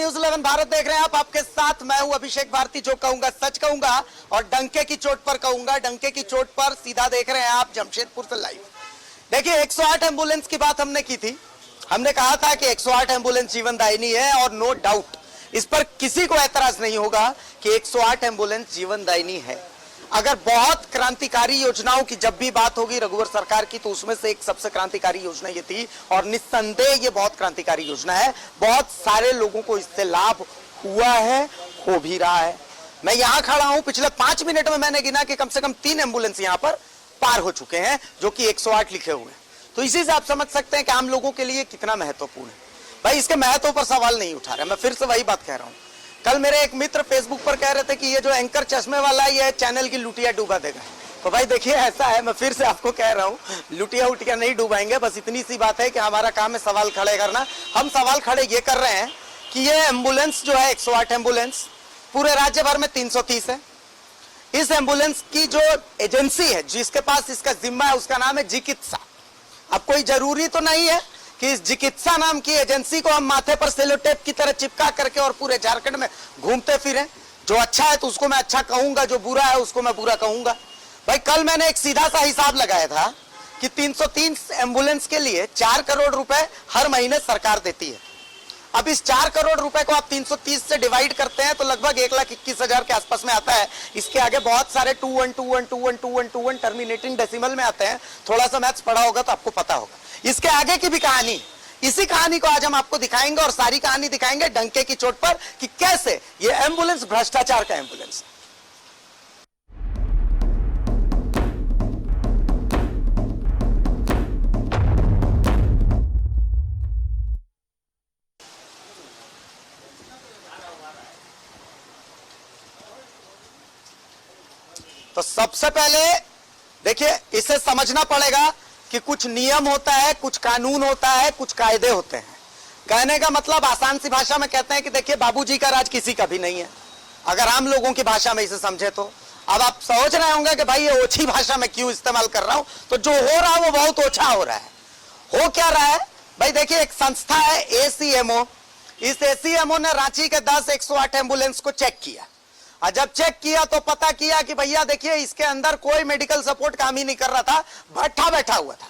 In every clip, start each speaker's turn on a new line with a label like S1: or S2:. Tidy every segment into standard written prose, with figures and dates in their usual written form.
S1: News 11 Bharat देख रहे हैं आप, आपके साथ मैं हूं अभिषेक भारती। जो कहूंगा सच कहूंगा और डंके की चोट पर कहूंगा। डंके की चोट पर सीधा देख रहे हैं आप जमशेदपुर से लाइव। देखिए 108 एम्बुलेंस की बात हमने की थी। हमने कहा था कि 108 एम्बुलेंस जीवनदायिनी है और नो डाउट इस पर किसी को एतराज नहीं होगा कि 108 एम्बुलेंस जीवनदायिनी है। अगर बहुत क्रांतिकारी योजनाओं की जब भी बात होगी रघुवर सरकार की, तो उसमें से एक सबसे क्रांतिकारी योजना ये थी और निस्संदेह ये बहुत क्रांतिकारी योजना है। बहुत सारे लोगों को इससे लाभ हुआ है, हो भी रहा है। मैं यहां खड़ा हूं, पिछले 5 मिनट में मैंने गिना कि कम से कम 3 एम्बुलेंस यहां पर पार हो चुके हैं जो कि 108 लिखे हुए हैं। तो इसी से आप समझ सकते हैं कि आम लोगों के लिए कितना महत्वपूर्ण है। भाई इसके महत्व पर सवाल नहीं उठा रहे, मैं फिर से वही बात कह रहा हूं। कल मेरे एक मित्र फेसबुक पर कह रहे थे कि ये जो एंकर चश्मे वाला है ये चैनल की लुटिया डूबा देगा। तो भाई देखिए ऐसा है, मैं फिर से आपको कह रहा हूं लुटिया उटिया नहीं डूबाएंगे। बस इतनी सी बात है कि हमारा काम है सवाल खड़े करना। हम सवाल खड़े ये कर रहे हैं कि ये एम्बुलेंस जो है 108 एम्बुलेंस पूरे राज्य भर में 330 है। इस एम्बुलेंस की जो एजेंसी है जिसके पास इसका जिम्मा है उसका नाम है चिकित्सा। अब कोई जरूरी तो नहीं है कि इस चिकित्सा नाम की एजेंसी को हम माथे पर सेलो टेप की तरह चिपका करके और पूरे झारखंड में घूमते फिरें। जो अच्छा है तो उसको मैं अच्छा कहूंगा, जो बुरा है उसको मैं बुरा कहूंगा। भाई कल मैंने एक सीधा सा हिसाब लगाया था कि 330 एम्बुलेंस के लिए 4 करोड़ रुपए हर महीने सरकार देती है। अब इस 4 करोड़ रुपए को आप 330 से डिवाइड करते हैं तो लगभग 1,21,000 के आसपास में आता है। इसके आगे बहुत सारे 21 टर्मिनेटिंग डेसिमल में आते हैं। थोड़ा सा मैथ्स पढ़ा होगा तो आपको पता होगा। इसके आगे की भी कहानी, इसी कहानी को आज हम आपको दिखाएंगे और सारी कहानी दिखाएंगे डंके की चोट पर कि कैसे ये एम्बुलेंस भ्रष्टाचार का एम्बुलेंस है। तो सबसे पहले देखिए इसे समझना पड़ेगा कि कुछ नियम होता है, कुछ कानून होता है, कुछ कायदे होते हैं। कहने का मतलब आसान सी भाषा में कहते हैं कि देखिए बाबूजी का राज किसी का भी नहीं है। अगर आम लोगों की भाषा में इसे समझे तो अब आप सोच रहे होंगे कि भाई ये ओछी भाषा में क्यों इस्तेमाल कर रहा हूं। तो जो हो रहा है वो बहुत ओछा हो रहा है। हो क्या रहा है भाई, देखिए एक संस्था है ACMO। इस ACMO ने रांची के 10 108 एम्बुलेंस को चेक किया और जब चेक किया तो पता किया कि भैया देखिए इसके अंदर कोई मेडिकल सपोर्ट काम ही नहीं कर रहा था, भट्ठा बैठा हुआ था।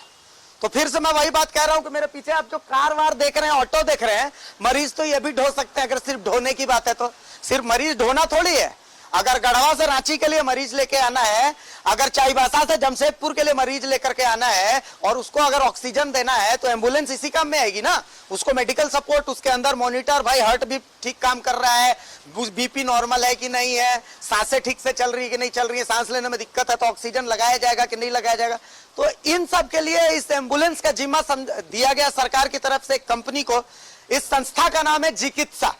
S1: तो फिर से मैं वही बात कह रहा हूं कि मेरे पीछे आप जो कार वार देख रहे हैं, ऑटो देख रहे हैं, मरीज तो ये भी ढो सकते हैं। अगर सिर्फ ढोने की बात है तो सिर्फ मरीज ढोना थोड़ी है। अगर गढ़वा से रांची के लिए मरीज लेके आना है, अगर चाईबासा से जमशेदपुर के लिए मरीज लेकर के आना है और उसको अगर ऑक्सीजन देना है तो एम्बुलेंस इसी काम में आएगी ना। उसको मेडिकल सपोर्ट, उसके अंदर मॉनिटर, भाई हार्ट भी ठीक काम कर रहा है, BP नॉर्मल है कि नहीं है, सांसें ठीक से चल रही है कि नहीं चल रही है, सांस लेने में दिक्कत है तो ऑक्सीजन लगाया जाएगा कि नहीं लगाया जाएगा। तो इन सब के लिए इस एम्बुलेंस का जिम्मा दिया गया सरकार की तरफ से एक कंपनी को। इस संस्था का नाम है चिकित्सा।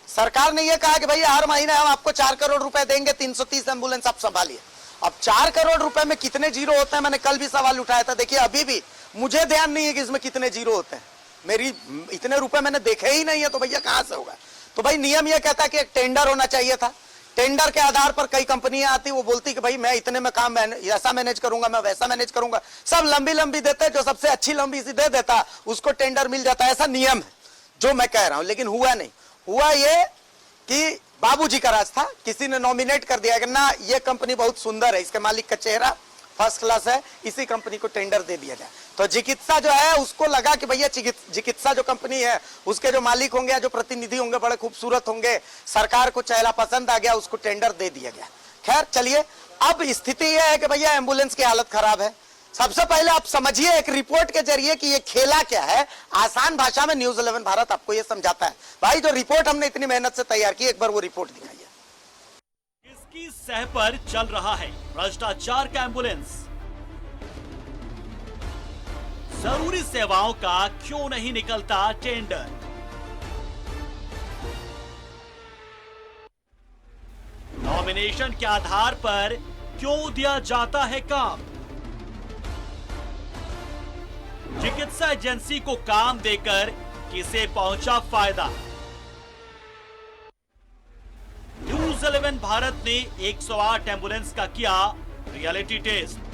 S1: सरकार ने यह कहा कि भैया हर महीने हम आपको 4 करोड़ रुपए देंगे, 330 एम्बुलेंस आप संभालिए। अब 4 करोड़ रुपए में कितने जीरो होते हैं, मैंने कल भी सवाल उठाया था। देखिए अभी भी मुझे ध्यान नहीं है कि इसमें कितने जीरो होते हैं। मेरी इतने रुपए मैंने देखे ही नहीं है तो भैया कहां से होगा। तो भाई नियम यह कहता है कि एक टेंडर होना चाहिए था। टेंडर के आधार पर कई कंपनियां आती, वो बोलती कि भाई मैं इतने में काम ऐसा मैनेज करूंगा, मैं वैसा मैनेज करूंगा। सब लंबी लंबी देते, जो सबसे अच्छी लंबी सी दे देता उसको टेंडर मिल जाता। ऐसा नियम है जो मैं कह रहा हूं, लेकिन हुआ नहीं। हुआ ये कि बाबूजी का राज था, किसी ने नॉमिनेट कर दिया कि ना ये कंपनी बहुत सुंदर है, इसके मालिक का चेहरा फर्स्ट क्लास है, इसी कंपनी को टेंडर दे दिया जाए। तो चिकित्सा जो है उसको लगा कि भैया चिकित्सा जो कंपनी है उसके जो मालिक होंगे या जो प्रतिनिधि होंगे बड़े खूबसूरत होंगे, सरकार को चेहरा पसंद आ गया, उसको टेंडर दे दिया गया। खैर चलिए, अब स्थिति यह है कि भैया एम्बुलेंस की हालत खराब है। सबसे पहले आप समझिए एक रिपोर्ट के जरिए कि ये खेला क्या है। आसान भाषा में न्यूज़ 11 भारत आपको ये समझाता है। भाई जो रिपोर्ट हमने इतनी मेहनत से तैयार की, एक बार वो रिपोर्ट दिखाइए।
S2: किसकी सह पर चल रहा है भ्रष्टाचार का एम्बुलेंस? जरूरी सेवाओं का क्यों नहीं निकलता टेंडर? नॉमिनेशन के आधार पर क्यों दिया जाता है काम? चिकित्सा एजेंसी को काम देकर किसे पहुंचा फायदा? न्यूज़ 11 भारत ने 108 एम्बुलेंस का किया रियलिटी टेस्ट।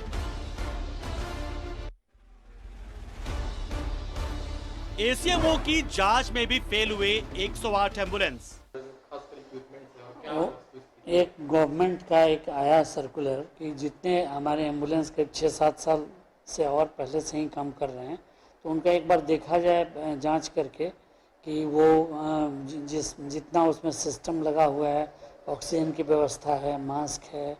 S2: एसीएमओ की जांच में भी फेल हुए 108 एम्बुलेंस।
S3: वो एक गवर्नमेंट का एक आया सर्कुलर कि जितने हमारे एम्बुलेंस के 6-7 साल से और पहले से ही काम कर रहे हैं, तो उनका एक बार देखा जाए जांच करके कि वो जितना उसमें सिस्टम लगा हुआ है, ऑक्सीजन की व्यवस्था है, मास्क है,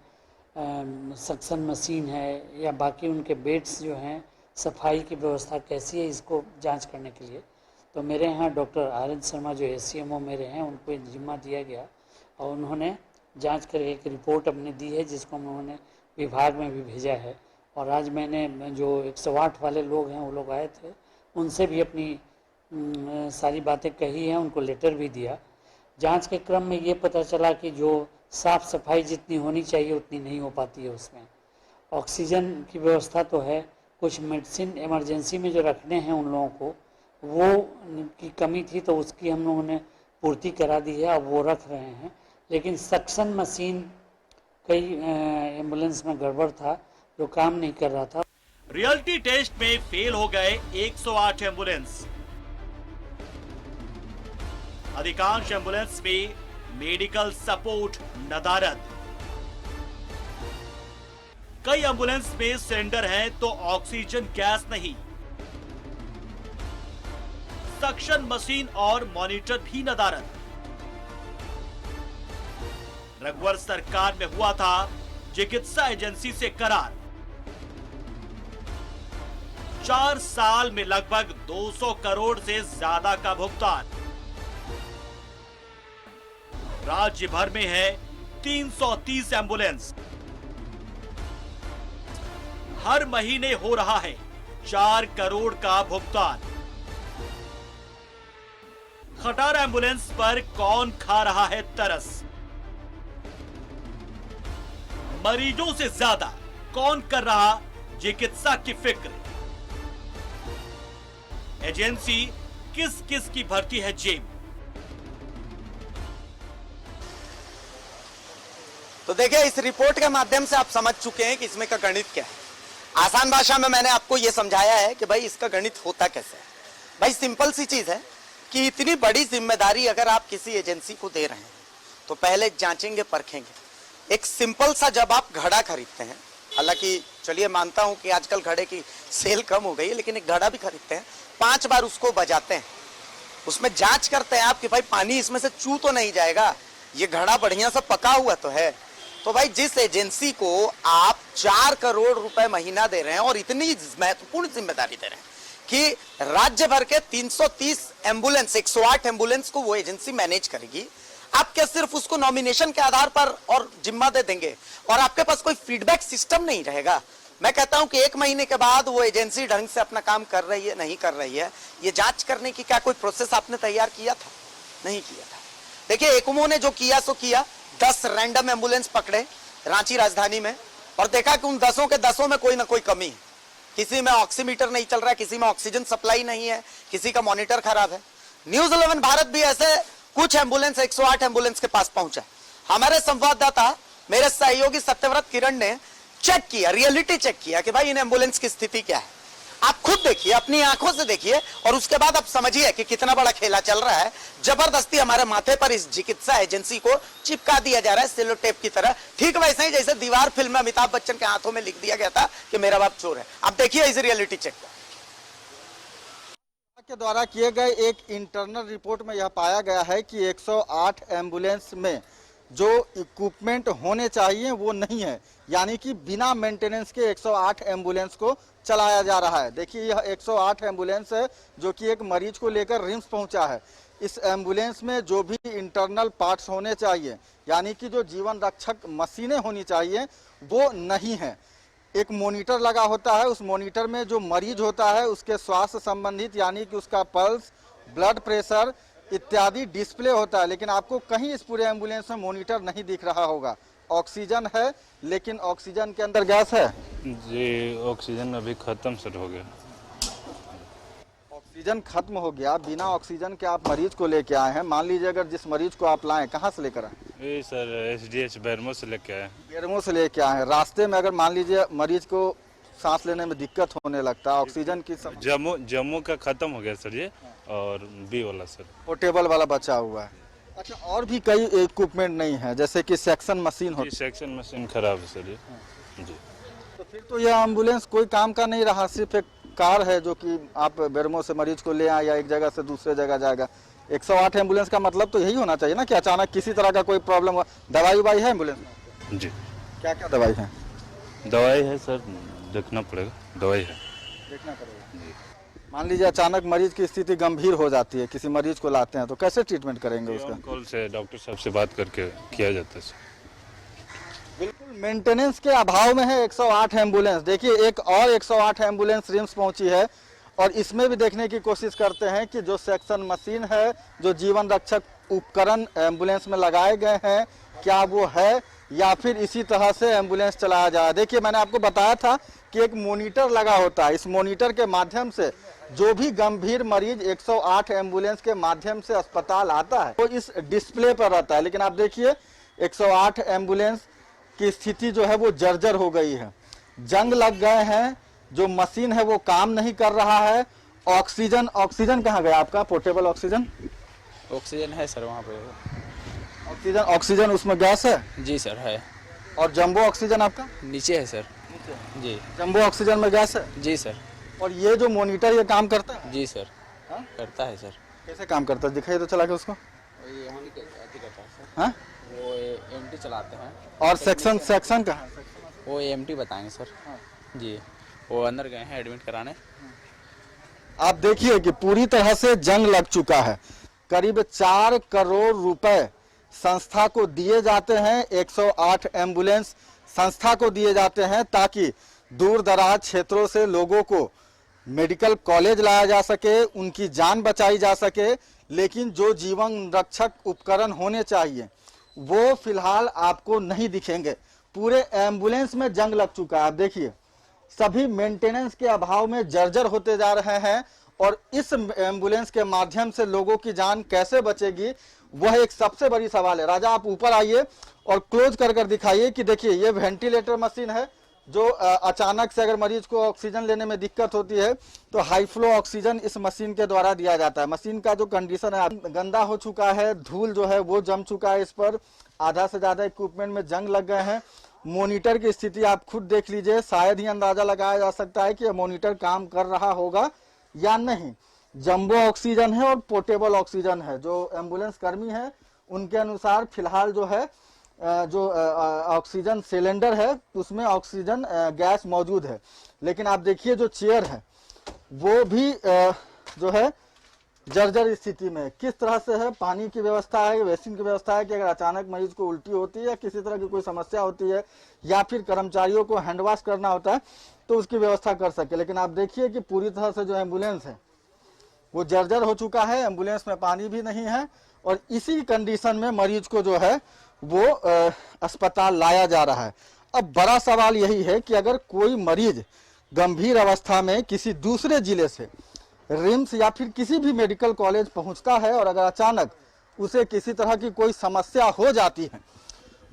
S3: सक्शन मशीन है, या बाकी उनके बेड्स जो हैं, सफाई की व्यवस्था कैसी है, इसको जांच करने के लिए तो मेरे यहाँ डॉक्टर आर.एन. शर्मा जो एसीएमओ मेरे हैं, उनको जिम्मा दिया गया और उन्होंने जांच कर एक रिपोर्ट अपने दी है, जिसको उन्होंने विभाग में भी भेजा है। और आज मैंने जो 108 वाले लोग हैं, वो लोग आए थे, उनसे भी अपनी सारी बातें कही हैं, उनको लेटर भी दिया। जांच के क्रम में ये पता चला कि जो साफ़ सफाई जितनी होनी चाहिए उतनी नहीं हो पाती है उसमें। ऑक्सीजन की व्यवस्था तो है, कुछ मेडिसिन इमरजेंसी में जो रखने हैं उन लोगों को, वो की कमी थी, तो उसकी हम लोगों ने पूर्ति करा दी है, अब वो रख रहे हैं। लेकिन सक्शन मशीन कई एम्बुलेंस में गड़बड़ था, जो काम नहीं कर रहा था।
S2: रियलिटी टेस्ट में फेल हो गए 108 एम्बुलेंस। अधिकांश एम्बुलेंस में मेडिकल सपोर्ट नदारद। कई एम्बुलेंस में सिलेंडर है तो ऑक्सीजन गैस नहीं। सक्शन मशीन और मॉनिटर भी नदारद। रघुवर सरकार में हुआ था चिकित्सा एजेंसी से करार। 4 साल में लगभग 200 करोड़ से ज्यादा का भुगतान। राज्य भर में है 330 एम्बुलेंस। हर महीने हो रहा है 4 करोड़ का भुगतान। खटारा एम्बुलेंस पर कौन खा रहा है तरस? मरीजों से ज्यादा कौन कर रहा चिकित्सा की फिक्र? एजेंसी किस किस की भर्ती है जेब?
S1: तो देखिए, इस रिपोर्ट के माध्यम से आप समझ चुके हैं कि इसमें का गणित क्या है। आसान भाषा में मैंने आपको यह समझाया है कि भाई इसका गणित होता कैसे है। भाई सिंपल सी चीज है कि इतनी बड़ी जिम्मेदारी अगर आप किसी एजेंसी को दे रहे हैं तो पहले जांचेंगे, परखेंगे। एक सिंपल सा, जब आप घड़ा खरीदते हैं, हालांकि चलिए मानता हूं कि आजकल घड़े की सेल कम हो गई है, लेकिन एक घड़ा भी खरीदते हैं, 5 बार उसको बजाते हैं, उसमें जांच करते हैं आप कि भाई पानी इसमें से चू तो नहीं जाएगा, ये घड़ा बढ़िया से पका हुआ तो है। तो भाई जिस एजेंसी को आप 4 करोड़ रुपए महीना दे रहे हैं और इतनी महत्वपूर्ण जिम्मेदारी दे रहे हैं कि राज्य भर के 330 एम्बुलेंस, 108 एम्बुलेंस को वो एजेंसी मैनेज करेगी, आप क्या सिर्फ उसको नॉमिनेशन के आधार पर और जिम्मा दे देंगे और आपके पास कोई फीडबैक सिस्टम नहीं रहेगा? मैं कहता हूं कि 1 महीने के बाद वो एजेंसी ढंग से अपना काम कर रही है, नहीं कर रही है, ये जांच करने की क्या कोई प्रोसेस आपने तैयार किया था? नहीं किया था। देखिए, एकमो ने जो किया सो किया, 10 रैंडम एम्बुलेंस पकड़े रांची राजधानी में और देखा कि उन 10 के 10 में कोई ना कोई कमी है। किसी में ऑक्सीमीटर नहीं चल रहा है, किसी में ऑक्सीजन सप्लाई नहीं है, किसी का मॉनिटर खराब है। न्यूज 11 भारत भी ऐसे कुछ एम्बुलेंस 108 एम्बुलेंस के पास पहुंचा। हमारे संवाददाता, मेरे सहयोगी सत्यव्रत किरण ने चेक किया, रियलिटी चेक किया कि भाई इन एम्बुलेंस की स्थिति क्या है। आप खुद देखिए, अपनी आंखों से देखिए और उसके बाद आप समझिए कि कितना बड़ा खेला चल रहा है। जबरदस्ती हमारे माथे पर इस चिकित्सा एजेंसी को चिपका दिया जा रहा है सेलो टेप की तरह, ठीक वैसे ही जैसे दीवार फिल्म में अमिताभ बच्चन के हाथों में लिख दिया गया था कि मेरा बाप चोर है। आप देखिए इस रियलिटी चेक
S4: के द्वारा किए गए एक इंटरनल रिपोर्ट में यह पाया गया है कि 108 एम्बुलेंस में जो इक्विपमेंट होने चाहिए वो नहीं है, यानी कि बिना मेंटेनेंस के 108 एम्बुलेंस को चलाया जा रहा है। देखिए, यह 108 एम्बुलेंस है जो कि एक मरीज को लेकर रिम्स पहुंचा है। इस एम्बुलेंस में जो भी इंटरनल पार्ट्स होने चाहिए, यानी कि जो जीवन रक्षक मशीनें होनी चाहिए, वो नहीं है। एक मॉनिटर लगा होता है, उस मॉनिटर में जो मरीज होता है उसके स्वास्थ्य संबंधित, यानी कि उसका पल्स, ब्लड प्रेशर इत्यादि डिस्प्ले होता है, लेकिन आपको कहीं इस पूरे एम्बुलेंस में मॉनिटर नहीं दिख रहा होगा। ऑक्सीजन है, लेकिन ऑक्सीजन के अंदर गैस है
S5: जी। ऑक्सीजन अभी खत्म सर हो गया।
S4: ऑक्सीजन खत्म हो गया, बिना ऑक्सीजन के आप मरीज को लेके आए हैं। मान लीजिए अगर जिस मरीज को आप लाएं, कहाँ से लेकर आए?
S5: ये सर SDH बैरमो से लेके आए।
S4: बेरमो से लेके आए हैं। रास्ते में अगर मान लीजिए मरीज को सांस लेने में दिक्कत होने लगता है, ऑक्सीजन की
S5: जम्मू का खत्म हो गया सर ये, और बी वाला सर
S4: पोर्टेबल वाला बचा हुआ है। अच्छा, और भी कई इक्विपमेंट नहीं है, जैसे कि सेक्शन मशीन होती
S5: सेक्शन मशीन खराब है सर ये जी।
S4: तो फिर तो यह एम्बुलेंस कोई काम का नहीं रहा, सिर्फ एक कार है जो कि आप बेरमो से मरीज को ले आए या एक जगह से दूसरे जगह जाएगा। 108 एम्बुलेंस का मतलब तो यही होना चाहिए ना कि अचानक किसी तरह का कोई प्रॉब्लम हो। दवाई उवाई है एम्बुलेंस में?
S5: जी
S4: क्या क्या दवाई है?
S5: दवाई है सर, देखना पड़ेगा, दवाई है।
S4: देखना पड़ेगा। मान लीजिए अचानक मरीज की स्थिति गंभीर हो जाती है, किसी मरीज को लाते हैं तो कैसे ट्रीटमेंट करेंगे उसका?
S5: कॉल से डॉक्टर साहब से बात करके किया जाता है सर।
S4: बिल्कुल मेंटेनेंस के अभाव में है 108 एम्बुलेंस। देखिए एक और 108 एम्बुलेंस रिम्स पहुंची है और इसमें भी देखने की कोशिश करते हैं कि जो सेक्शन मशीन है, जो जीवन रक्षक उपकरण एम्बुलेंस में लगाए गए हैं, क्या वो है या फिर इसी तरह से एम्बुलेंस चलाया जाए। देखिए मैंने आपको बताया था कि एक मॉनिटर लगा होता है, इस मॉनिटर के माध्यम से जो भी गंभीर मरीज 108 एम्बुलेंस के माध्यम से अस्पताल आता है वो इस डिस्प्ले पर रहता है। लेकिन आप देखिए 108 एम्बुलेंस की स्थिति जो है वो जर्जर हो गई है, जंग लग गए हैं, जो मशीन है वो काम नहीं कर रहा है। ऑक्सीजन कहाँ गया आपका? पोर्टेबल ऑक्सीजन
S6: है सर वहाँ पे।
S4: ऑक्सीजन उसमें गैस है?
S6: जी सर है।
S4: और जंबो ऑक्सीजन आपका
S6: नीचे है सर। जी
S4: जंबो ऑक्सीजन में गैस है?
S6: जी सर।
S4: और ये जो मॉनिटर ये काम करता है?
S6: जी सर।
S4: हाँ?
S6: करता है सर।
S4: कैसे काम करता है दिखाइए तो चला के उसको।
S6: ये करता है सर।
S4: हाँ?
S6: वो एमटी चलाते हैं।
S4: और सेक्शन कहाँ है?
S6: वो एमटी बताएंगे सर। जी वो अंदर गए हैं एडमिट कराने।
S4: आप देखिए कि पूरी तरह से जंग लग चुका है। करीब 4 करोड़ रुपए संस्था को दिए जाते हैं, 108 एम्बुलेंस संस्था को दिए जाते हैं ताकि दूर दराज क्षेत्रों से लोगों को मेडिकल कॉलेज लाया जा सके, उनकी जान बचाई जा सके। लेकिन जो जीवन रक्षक उपकरण होने चाहिए वो फिलहाल आपको नहीं दिखेंगे। पूरे एम्बुलेंस में जंग लग चुका है। आप देखिए सभी मेंटेनेंस के अभाव में जर्जर होते जा रहे हैं और इस एम्बुलेंस के माध्यम से लोगों की जान कैसे बचेगी वह एक सबसे बड़ी सवाल है। राजा आप ऊपर आइए और क्लोज कर दिखाइए कि देखिए ये वेंटिलेटर मशीन है जो अचानक से अगर मरीज को ऑक्सीजन लेने में दिक्कत होती है तो हाई फ्लो ऑक्सीजन इस मशीन के द्वारा दिया जाता है। मशीन का जो कंडीशन है गंदा हो चुका है, धूल जो है वो जम चुका है, इस पर आधा से ज्यादा इक्विपमेंट में जंग लग गए हैं। मॉनिटर की स्थिति आप खुद देख लीजिए, शायद ही अंदाजा लगाया जा सकता है कि मॉनिटर काम कर रहा होगा या नहीं। जंबो ऑक्सीजन है और पोर्टेबल ऑक्सीजन है। जो एम्बुलेंस कर्मी है उनके अनुसार फिलहाल जो है जो ऑक्सीजन सिलेंडर है उसमें ऑक्सीजन गैस मौजूद है। लेकिन आप देखिए जो चेयर है वो भी जो है जर्जर स्थिति में किस तरह से है। पानी की व्यवस्था है, वैक्सीन की व्यवस्था है कि अगर अचानक मरीज को उल्टी होती है या किसी तरह की कोई समस्या होती है या फिर कर्मचारियों को हैंड वॉश करना होता है तो उसकी व्यवस्था कर सके। लेकिन आप देखिए कि पूरी तरह से जो एम्बुलेंस है वो जर्जर हो चुका है, एम्बुलेंस में पानी भी नहीं है और इसी कंडीशन में मरीज को जो है वो अस्पताल लाया जा रहा है। अब बड़ा सवाल यही है कि अगर कोई मरीज गंभीर अवस्था में किसी दूसरे जिले से रिम्स या फिर किसी भी मेडिकल कॉलेज पहुंचता है और अगर अचानक उसे किसी तरह की कोई समस्या हो जाती है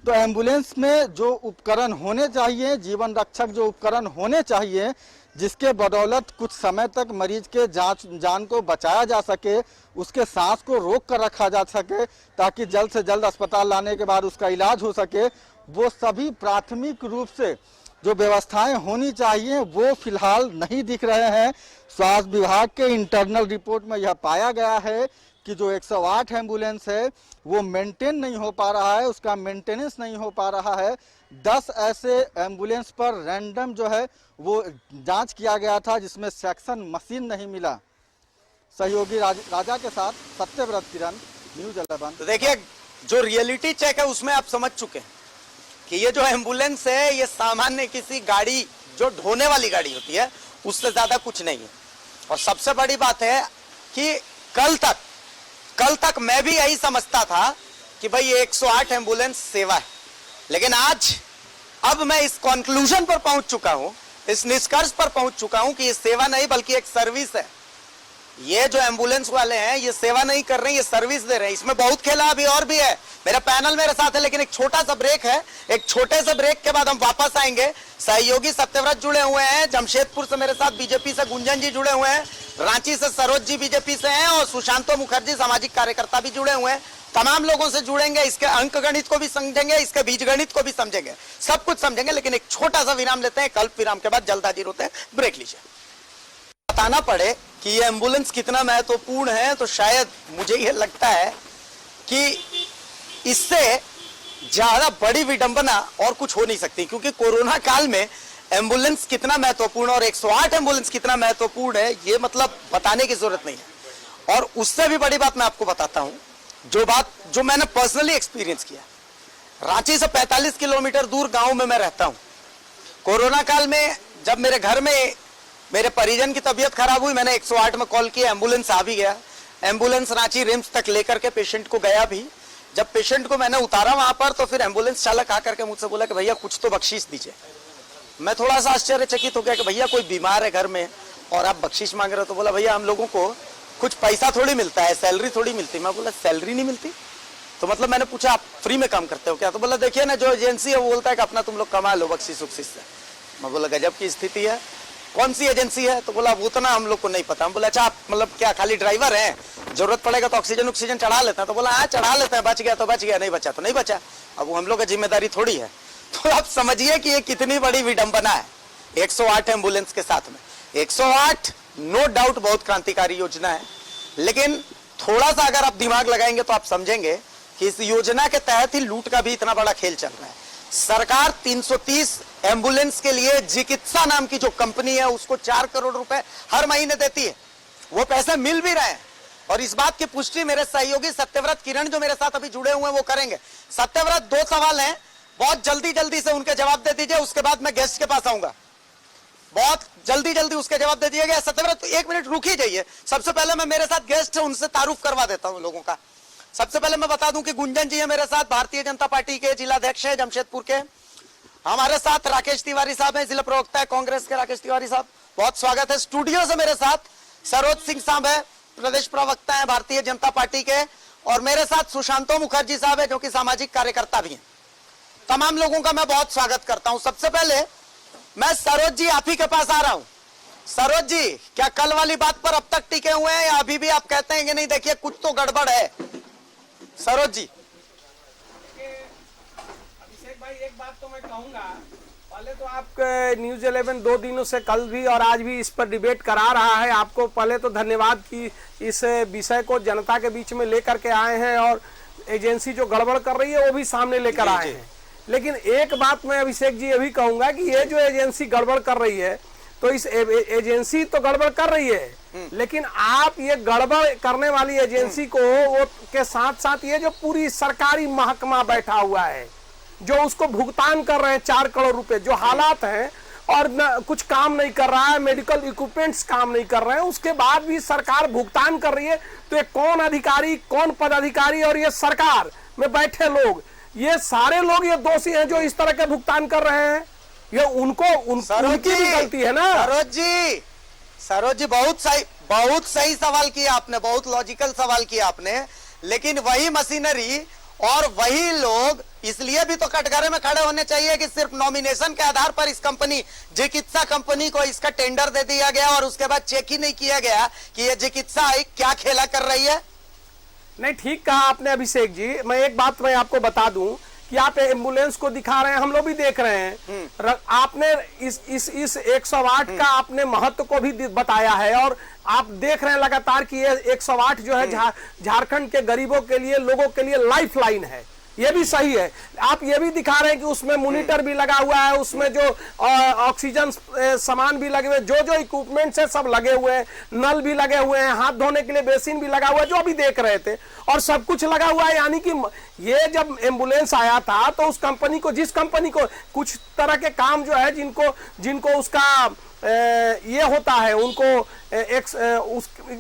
S4: तो एम्बुलेंस में जो उपकरण होने चाहिए, जीवन रक्षक जो उपकरण होने चाहिए, जिसके बदौलत कुछ समय तक मरीज के जान को बचाया जा सके, उसके सांस को रोक कर रखा जा सके ताकि जल्द से जल्द अस्पताल लाने के बाद उसका इलाज हो सके, वो सभी प्राथमिक रूप से जो व्यवस्थाएं होनी चाहिए वो फिलहाल नहीं दिख रहे हैं। स्वास्थ्य विभाग के इंटरनल रिपोर्ट में यह पाया गया है कि जो 108 एम्बुलेंस है वो मेंटेन नहीं हो पा रहा है, उसका मेंटेनेंस नहीं हो पा रहा है। 10 ऐसे एम्बुलेंस पर रैंडम जो है वो जांच किया गया था जिसमें सेक्शन मशीन नहीं मिला। सहयोगी राजा के साथ सत्यव्रत किरण, न्यूज़ 11।
S1: तो देखिए जो रियलिटी चेक है उसमें आप समझ चुके हैं कि ये जो एम्बुलेंस है ये सामान्य किसी गाड़ी जो ढोने वाली गाड़ी होती है उससे ज्यादा कुछ नहीं है। और सबसे बड़ी बात है कि कल तक मैं भी यही समझता था कि भाई ये 108 एम्बुलेंस सेवा है, लेकिन अब मैं इस कंक्लूजन पर पहुंच चुका हूं, इस निष्कर्ष पर पहुंच चुका हूं कि ये सेवा नहीं बल्कि एक सर्विस है। ये जो एम्बुलेंस वाले हैं ये सेवा नहीं कर रहे हैं, ये सर्विस दे रहे हैं। इसमें बहुत खेला अभी और भी है। मेरा पैनल मेरे साथ है, लेकिन एक छोटा सा ब्रेक है। एक छोटे से ब्रेक के बाद हम वापस आएंगे। सहयोगी सत्यव्रत जुड़े हुए हैं, जमशेदपुर से मेरे साथ बीजेपी से गुंजन जी जुड़े हुए हैं, रांची से सरोज जी बीजेपी से हैं, और सुशांतो मुखर्जी सामाजिक कार्यकर्ता भी जुड़े हुए हैं। तमाम लोगों से जुड़ेंगे, इसके अंक गणित को भी समझेंगे, इसके बीज गणित को भी समझेंगे, सब कुछ समझेंगे। लेकिन एक छोटा सा विराम लेते हैं, कल्प विराम के बाद जल्द हाजिर होते हैं। ब्रेक लीजिए। बताना पड़े कि ये एम्बुलेंस कितना महत्वपूर्ण है, तो शायद मुझे यह लगता है कि इससे ज्यादा बड़ी विडंबना और कुछ हो नहीं सकती, क्योंकि कोरोना काल में एम्बुलेंस कितना महत्वपूर्ण और 108 एम्बुलेंस कितना महत्वपूर्ण है, ये मतलब बताने की जरूरत नहीं है। और उससे भी बड़ी बात मैं आपको बताता हूं, जो मैंने पर्सनली एक्सपीरियंस किया। रांची से 45 किलोमीटर दूर गांव में मैं रहता हूं। कोरोना काल में जब मेरे घर में मेरे परिजन की तबीयत खराब हुई, मैंने 108 में कॉल किया, एम्बुलेंस आ भी गया। एम्बुलेंस रांची रिम्स तक लेकर के पेशेंट को गया भी। जब पेशेंट को मैंने उतारा वहां पर, तो फिर एम्बुलेंस चालक आकर के मुझसे बोला कि भैया कुछ तो बख्शीश दीजिए। मैं थोड़ा सा आश्चर्यचकित हो गया कि भैया कोई बीमार है घर में और आप बख्शीश मांग रहे हो। तो बोला भैया हम लोगों को कुछ पैसा थोड़ी मिलता है, सैलरी थोड़ी मिलती। मैं बोला सैलरी नहीं मिलती? तो मतलब मैंने पूछा आप फ्री में काम करते हो क्या? तो बोला देखिए ना, जो एजेंसी है वो बोलता है कि अपना तुम लोग कमा लो बख्शीश उख्शीश से। मैं बोला गजब की स्थिति है, कौन सी एजेंसी है? तो बोला वो उतना हम लोग को नहीं पता। हम बोला अच्छा आप मतलब क्या खाली ड्राइवर हैं, जरूरत पड़ेगा तो ऑक्सीजन चढ़ा लेते हैं? तो बोला हाँ चढ़ा लेते हैं, बच गया तो बच गया, नहीं बचा तो नहीं बचा, अब वो हम लोग की जिम्मेदारी थोड़ी है। तो आप समझिए कि ये कितनी बड़ी विडंबना है 108 एम्बुलेंस के साथ में। 108 नो डाउट बहुत क्रांतिकारी योजना है, लेकिन थोड़ा सा अगर आप दिमाग लगाएंगे तो आप समझेंगे कि इस योजना के तहत ही लूट का भी इतना बड़ा खेल चल रहा है। सरकार 330 एम्बुलेंस के लिए चिकित्सा नाम की जो कंपनी है उसको 4 करोड़ रुपए हर महीने देती है। वो पैसे मिल भी रहे हैं, और इस बात की पुष्टि मेरे सहयोगी सत्यव्रत किरण जो मेरे साथ अभी जुड़े हुए हैं वो करेंगे। सत्यव्रत 2 सवाल हैं, बहुत जल्दी से उनके जवाब दे दीजिए, उसके बाद मैं गेस्ट के पास आऊंगा। बहुत जल्दी उसके जवाब दे दिए गए। सत्यव्रत 1 मिनट रुक ही जाइए। सबसे पहले मैं मेरे साथ गेस्ट है उनसे तारुफ करवा देता हूं लोगों का। सबसे पहले मैं बता दूं कि गुंजन जी है मेरे साथ, भारतीय जनता पार्टी के जिलाध्यक्ष है जमशेदपुर के। हमारे साथ राकेश तिवारी साहब हैं, जिला प्रवक्ता है कांग्रेस के राकेश तिवारी साहब, बहुत स्वागत है। स्टूडियो से मेरे साथ सरोज सिंह साहब है, प्रदेश प्रवक्ता है भारतीय जनता पार्टी के, और मेरे साथ सुशांतो मुखर्जी साहब है जो कि सामाजिक कार्यकर्ता भी हैं। तमाम लोगों का मैं बहुत स्वागत करता हूं। सबसे पहले मैं सरोज जी आप ही के पास आ रहा हूं। सरोज जी, क्या कल वाली बात पर अब तक टिके हुए हैं या अभी भी आप कहते हैं कि नहीं देखिए कुछ तो गड़बड़ है? सरोज जी।
S7: अभिषेक भाई एक बात तो मैं कहूंगा, पहले तो आप न्यूज़ 11 2 दिनों से कल भी और आज भी इस पर डिबेट करा रहा है। आपको पहले तो धन्यवाद कि इस विषय को जनता के बीच में लेकर के आए हैं और एजेंसी जो गड़बड़ कर रही है वो भी सामने लेकर आए हैं। लेकिन एक बात मैं अभिषेक जी ये भी कहूंगा कि ये जो एजेंसी गड़बड़ कर रही है, तो इस एजेंसी तो गड़बड़ कर रही है, लेकिन आप ये गड़बड़ करने वाली एजेंसी को वो के साथ साथ ये जो पूरी सरकारी महकमा बैठा हुआ है जो उसको भुगतान कर रहे हैं 4 करोड़ रुपए, जो हालात हैं और न कुछ काम नहीं कर रहा है, मेडिकल इक्विपमेंट्स काम नहीं कर रहे हैं, उसके बाद भी सरकार भुगतान कर रही है। तो ये कौन अधिकारी, कौन पदाधिकारी और ये सरकार में बैठे लोग, ये सारे लोग ये दोषी हैं जो इस तरह के भुगतान कर रहे हैं। ये उनकी भी गलती है ना।
S1: सरोज जी बहुत सही सवाल किया आपने, बहुत लॉजिकल सवाल किया आपने। लेकिन वही मशीनरी और वही लोग इसलिए भी तो कटघरे में खड़े होने चाहिए कि सिर्फ नॉमिनेशन के आधार पर इस कंपनी चिकित्सा कंपनी को इसका टेंडर दे दिया गया और उसके बाद चेक ही नहीं किया गया कि ये चिकित्सा क्या खेला कर रही है।
S7: नहीं, ठीक कहा आपने अभिषेक जी। मैं एक बात मैं आपको बता दूं कि आप एम्बुलेंस को दिखा रहे हैं, हम लोग भी देख रहे हैं। आपने इस 108 का आपने महत्व को भी बताया है और आप देख रहे हैं लगातार कि ये 108 जो है झारखंड के गरीबों के लिए, लोगों के लिए लाइफ लाइन है। ये भी सही है। आप ये भी दिखा रहे हैं कि उसमें मॉनिटर भी लगा हुआ है, उसमें जो ऑक्सीजन सामान भी लगे हुए, जो इक्विपमेंट्स है सब लगे हुए हैं, नल भी लगे हुए हैं, हाथ धोने के लिए बेसिन भी लगा हुआ है, जो अभी देख रहे थे, और सब कुछ लगा हुआ है। यानी कि ये जब एम्बुलेंस आया था तो उस कंपनी को, जिस कंपनी को कुछ तरह के काम जो है जिनको उसका ये होता है, उनको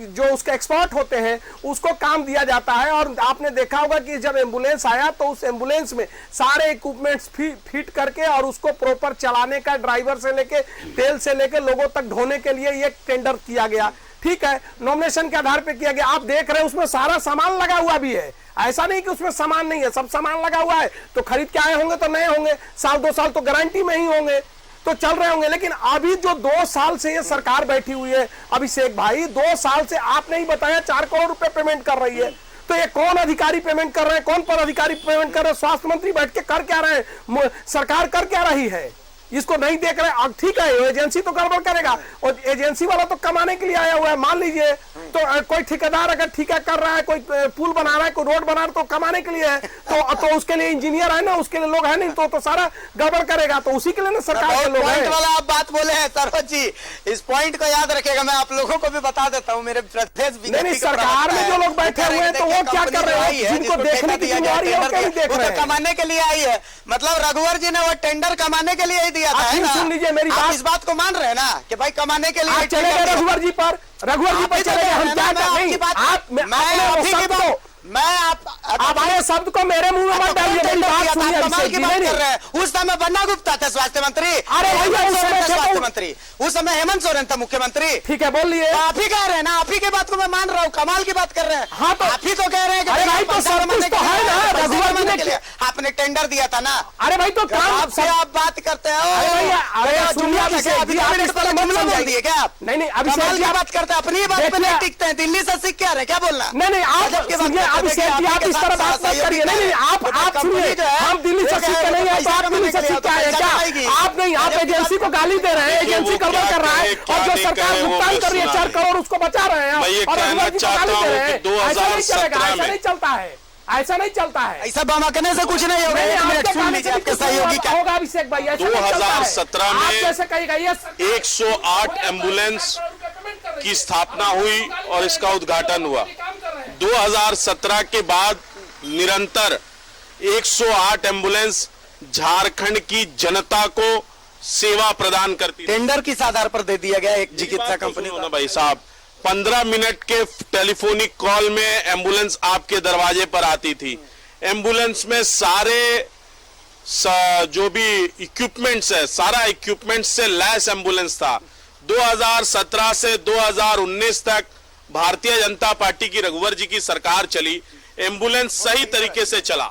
S7: जो उसके एक्सपर्ट होते हैं उसको काम दिया जाता है। और आपने देखा होगा कि जब एम्बुलेंस आया तो उस एम्बुलेंस में सारे इक्विपमेंट्स फिट करके और उसको प्रॉपर चलाने का, ड्राइवर से लेके तेल से लेके लोगों तक ढोने के लिए ये टेंडर किया गया। ठीक है, नॉमिनेशन के आधार पे किया गया। आप देख रहे हैं उसमें सारा सामान लगा हुआ भी है, ऐसा नहीं कि उसमें सामान नहीं है, सब सामान लगा हुआ है। तो खरीद के आए होंगे तो नए होंगे, साल 2 साल तो गारंटी में ही होंगे, तो चल रहे होंगे। लेकिन अभी जो 2 साल से ये सरकार बैठी हुई है अभिषेक भाई, 2 साल से आपने ही बताया 4 करोड़ रुपए पेमेंट कर रही है। तो ये कौन अधिकारी पेमेंट कर रहे हैं, कौन पदाधिकारी पेमेंट कर रहे हैं? स्वास्थ्य मंत्री बैठ के कर क्या रहे हैं, सरकार कर क्या रही है, इसको नहीं देख रहे। अब ठीक है, एजेंसी तो गड़बड़ करेगा, और एजेंसी वाला तो कमाने के लिए आया हुआ है। मान लीजिए तो कोई ठेकेदार अगर ठेका कर रहा है, कोई पुल बना रहा है, कोई रोड बना रहा है, तो कमाने के लिए है। तो उसके लिए इंजीनियर है ना, उसके लिए लोग है नहीं, तो सारा गड़बड़ करेगा। तो उसी के लिए ना सरकार के लोग हैं।
S1: वाला आप बात बोले हैं सरोज जी, इस पॉइंट को याद रखेगा। मैं आप लोगों को भी बता देता हूँ, मेरे प्रदेश
S7: नहीं, सरकार में जो लोग बैठे हुए हैं तो वो क्या कर रहे हैं, जिनको देखने की जिम्मेदारी है वो क्या नहीं देख रहे हैं।
S1: कमाने के लिए आई है, मतलब रघुवर जी ने वो टेंडर कमाने के लिए ही दिया था, है ना?
S7: सुन लीजिए मेरी बात,
S1: इस बात को मान रहे हैं ना कि भाई कमाने के लिए
S7: चले गए रघुवर जी पर चले गए। हम क्या कर रहे हैं, आप आए शब्द को मेरे मुंह में मत डालिए। मेरी बात सुनिए अभिषेक जी, नहीं
S1: उस समय बन्ना गुप्ता था स्वास्थ्य मंत्री,
S7: अरे भैया
S1: स्वास्थ्य मंत्री उस समय हेमंत सोरेन था मुख्यमंत्री।
S7: ठीक है, बोलिए।
S1: आप ही कह रहे हैं ना, आप ही की बात को मैं मान रहा हूँ, कमाल की बात कर रहे हैं।
S7: हाँ, तो
S1: आप ही तो कह रहे हैं कि
S7: भाई तो सब कुछ तो है ना, रघुवर जी ने
S1: आपने टेंडर दिया था ना।
S7: अरे भाई तो
S1: आपसे आप बात करते हो,
S7: अरे सुनिए अभिषेक जी,
S1: बोल दिए क्या आप?
S7: नहीं अभिषेक जी
S1: बात करते हैं, अपनी बात पे नहीं टिकते हैं, दिल्ली से सीख क्या रहे, क्या बोलना?
S7: नहीं आप सुनिए अभिषेक जी, आप इस तरह बात मत करिए। नहीं आप सुनिए, हम दिल्ली से सीख के नहीं है, तो आप दिल्ली से सीख के आए क्या? आप नहीं, आप एजेंसी को गाली दे रहे हैं, एजेंसी गड़बड़ कर रहा है, और जो सरकार भुगतान कर रही है 4 करोड़ उसको बचा रहे हैं, और रघुवर जी को गाली दे रहे हैं। ऐसा नहीं चलेगा, ऐसा नहीं चलता है, ऐसा नहीं चलता है।
S1: ऐसा बहाने से कुछ नहीं होगा। आपके सहयोगी क्या
S7: होगा अभिषेक भाई?
S5: 2017 में
S7: जैसे कहेगा
S5: 108 एम्बुलेंस की स्थापना हुई और इसका उद्घाटन हुआ। 2017 के बाद निरंतर 108 एम्बुलेंस झारखंड की जनता को सेवा प्रदान करती।
S1: टेंडर किस आधार पर दे दिया गया एक चिकित्सा कंपनी को?
S5: भाई साहब, 15 मिनट के टेलीफोनिक कॉल में एम्बुलेंस आपके दरवाजे पर आती थी। एम्बुलेंस में सारे जो भी इक्विपमेंट्स है, सारा इक्विपमेंट से लैस एम्बुलेंस था। 2017 से 2019 तक भारतीय जनता पार्टी की रघुवर जी की सरकार चली, एम्बुलेंस सही तरीके से चला,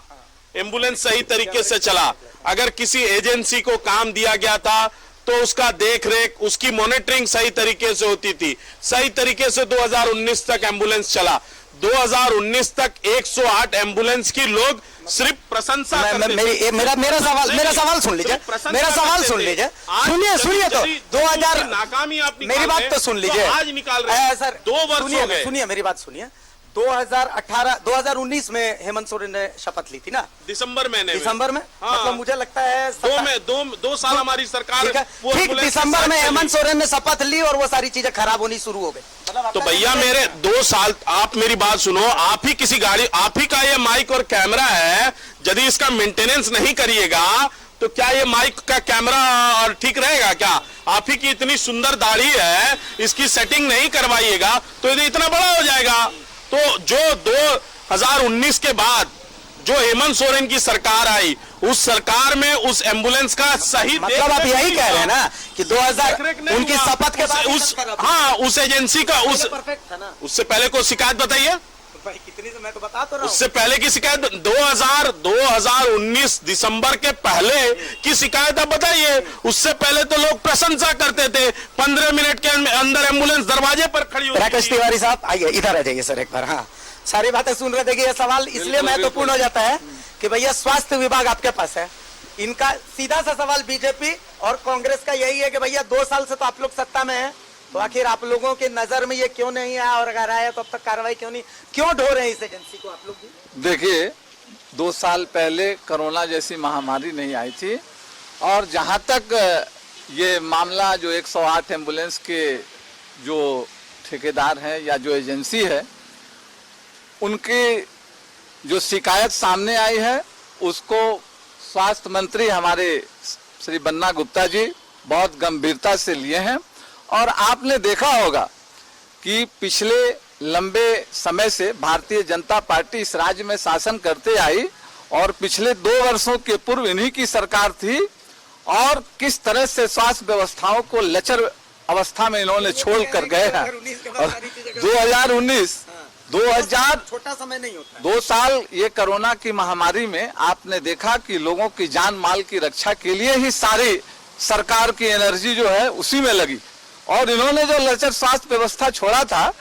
S5: एम्बुलेंस सही तरीके से चला। अगर किसी एजेंसी को काम दिया गया था तो उसका देखरेख, उसकी मॉनिटरिंग सही तरीके से होती थी। सही तरीके से 2019 तक एम्बुलेंस चला। 2019 तक 108 एम्बुलेंस की लोग सिर्फ प्रशंसा करते थे।
S1: मेरा सवाल सुन लीजिए, मेरा सवाल सुन लीजिए, सुनिए तो 2000
S5: नाकामी आप
S1: मेरी बात तो सुन लीजिए,
S5: आज निकाल रहे हैं सर, 2 वर्ष हो गए।
S1: सुनिए मेरी बात सुनिए, 2019 में हेमंत सोरेन ने शपथ ली थी ना,
S5: दिसंबर में।
S1: हाँ। मतलब मुझे लगता है
S5: 2 साल हमारी सरकार,
S1: ठीक दिसंबर में हेमंत सोरेन ने शपथ ली और वो सारी चीजें खराब होनी शुरू हो गई।
S5: तो भैया मेरे 2 साल, आप मेरी बात सुनो, आप ही किसी गाड़ी, आप ही का ये माइक और कैमरा है, यदि इसका मेंटेनेंस नहीं करिएगा तो क्या ये माइक का कैमरा ठीक रहेगा क्या? आप ही की इतनी सुंदर दाढ़ी है, इसकी सेटिंग नहीं करवाइएगा तो ये इतना बड़ा हो जाएगा। तो जो 2019 के बाद जो हेमंत सोरेन की सरकार आई, उस सरकार में उस एम्बुलेंस का सही
S1: मतलब आप यही कह रहे हैं ना कि 2000 उनकी शपथ के बाद
S5: उस एजेंसी का
S1: परफेक्ट था ना।
S5: उससे पहले को शिकायत बताइए,
S1: कितनी से मैं तो बता तो रहा हूं।
S5: उससे पहले की शिकायत 2019 दिसंबर के पहले की शिकायत आप बताइए। उससे पहले तो लोग प्रशंसा करते थे, 15 मिनट के अंदर एम्बुलेंस दरवाजे पर खड़ी होती।
S1: राकेश तिवारी साहब आइए, इधर आ जाइए सर एक बार। हाँ, सारी बातें सुन रहे थे कि ये सवाल इसलिए महत्वपूर्ण हो जाता है कि भैया स्वास्थ्य विभाग आपके पास है, इनका सीधा सा सवाल बीजेपी और कांग्रेस का यही है कि भैया 2 साल से तो आप लोग सत्ता में है, तो आखिर आप लोगों के नजर में ये क्यों नहीं आया, और अगर आया तो अब तक कार्रवाई क्यों नहीं, क्यों ढो रहे हैं इस एजेंसी को आप लोग?
S8: देखिए, 2 साल पहले कोरोना जैसी महामारी नहीं आई थी, और जहां तक ये मामला जो 108 एम्बुलेंस के जो ठेकेदार हैं या जो एजेंसी है, उनकी जो शिकायत सामने आई है उसको स्वास्थ्य मंत्री हमारे श्री बन्ना गुप्ता जी बहुत गंभीरता से लिए हैं। और आपने देखा होगा कि पिछले लंबे समय से भारतीय जनता पार्टी इस राज्य में शासन करते आई, और पिछले 2 वर्षों के पूर्व इन्हीं की सरकार थी, और किस तरह से स्वास्थ्य व्यवस्थाओं को लचर अवस्था में इन्होंने छोड़ कर गए हैं। 2019 2000
S1: छोटा समय नहीं होता।
S8: 2 साल ये कोरोना की महामारी में आपने देखा कि लोगों की जान माल की रक्षा के लिए ही सारी सरकार की एनर्जी जो है उसी में लगी, और इन्होंने जो लचर स्वास्थ्य व्यवस्था छोड़ा था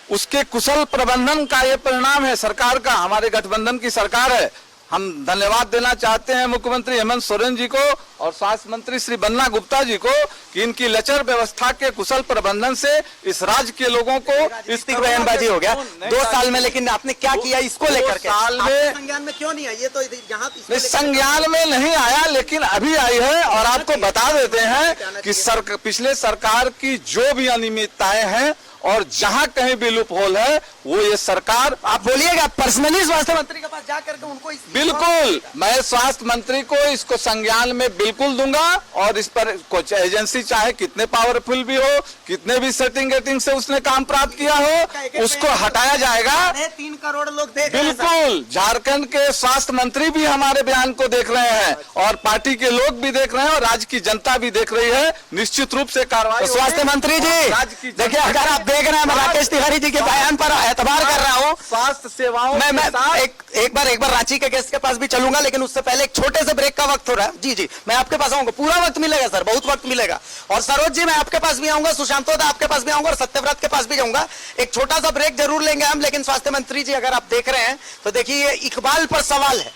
S8: उसके कुशल प्रबंधन का ये परिणाम है सरकार का। हमारे गठबंधन की सरकार है। हम धन्यवाद देना चाहते हैं मुख्यमंत्री हेमंत सोरेन जी को और स्वास्थ्य मंत्री श्री बन्ना गुप्ता जी को कि इनकी लचर व्यवस्था के कुशल प्रबंधन से इस राज्य के लोगों को
S1: इस बयानबाजी हो गया 2 साल में, लेकिन आपने क्या किया इसको लेकर के?
S8: साल में
S1: संज्ञान में क्यों नहीं आई? ये तो यहाँ
S8: संज्ञान में नहीं आया, लेकिन अभी आई है। और आपको बता देते हैं कि पिछले सरकार की जो भी अनियमितताएं हैं और जहां कहीं भी लूप होल है वो ये सरकार,
S1: आप बोलिएगा पर्सनली स्वास्थ्य मंत्री के पास जाकर के उनको
S8: बिल्कुल, मैं स्वास्थ्य मंत्री को इसको संज्ञान में बिल्कुल दूंगा, और इस पर कुछ एजेंसी चाहे कितने पावरफुल भी हो, कितने भी सेटिंग गेटिंग से उसने काम प्राप्त किया हो, उसको हटाया जाएगा।
S1: 3 करोड़ लोग देख रहे हैं।
S8: बिल्कुल, झारखंड के स्वास्थ्य मंत्री भी हमारे बयान को देख रहे हैं और पार्टी के लोग भी देख रहे हैं और राज्य की जनता भी देख रही है। निश्चित रूप से कार्रवाई।
S1: स्वास्थ्य मंत्री जी देखिए, अगर आप देख रहे हैं, मैं राकेश तिवारी जी के बयान पर एतबार कर रहा हूँ।
S8: स्वास्थ्य सेवाओं
S1: मैं एक बार रांची के गेस्ट के पास भी चलूंगा, लेकिन उससे पहले एक छोटे से ब्रेक का वक्त हो रहा है। जी मैं आपके पास आऊंगा, पूरा वक्त मिलेगा सर, बहुत वक्त मिलेगा। और सरोज जी मैं आपके पास भी आऊंगा, सुशांतो दा आपके पास भी आऊंगा और सत्यव्रत के पास भी जाऊंगा। एक छोटा सा ब्रेक जरूर लेंगे हम, लेकिन स्वास्थ्य मंत्री जी अगर आप देख रहे हैं तो देखिए ये इकबाल पर सवाल है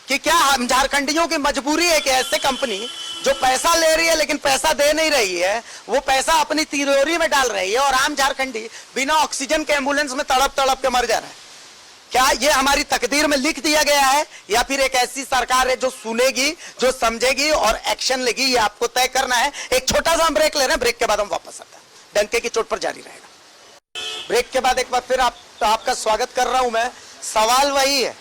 S1: कि क्या हम झारखंडियों की मजबूरी है कि ऐसे कंपनी जो पैसा ले रही है लेकिन पैसा दे नहीं रही है, वो पैसा अपनी तिजोरी में डाल रही है और आम झारखंडी बिना ऑक्सीजन के एम्बुलेंस में तड़प तड़प के मर जा रहा है। क्या ये हमारी तकदीर में लिख दिया गया है, या फिर एक ऐसी सरकार है जो सुनेगी, जो समझेगी और एक्शन लेगी? ये आपको तय करना है। एक छोटा सा हम ब्रेक ले रहे हैं, ब्रेक के बाद हम वापस आते हैं। डंके की चोट पर जारी रहेगा। ब्रेक के बाद एक बार फिर आपका स्वागत कर रहा हूं मैं। सवाल वही है,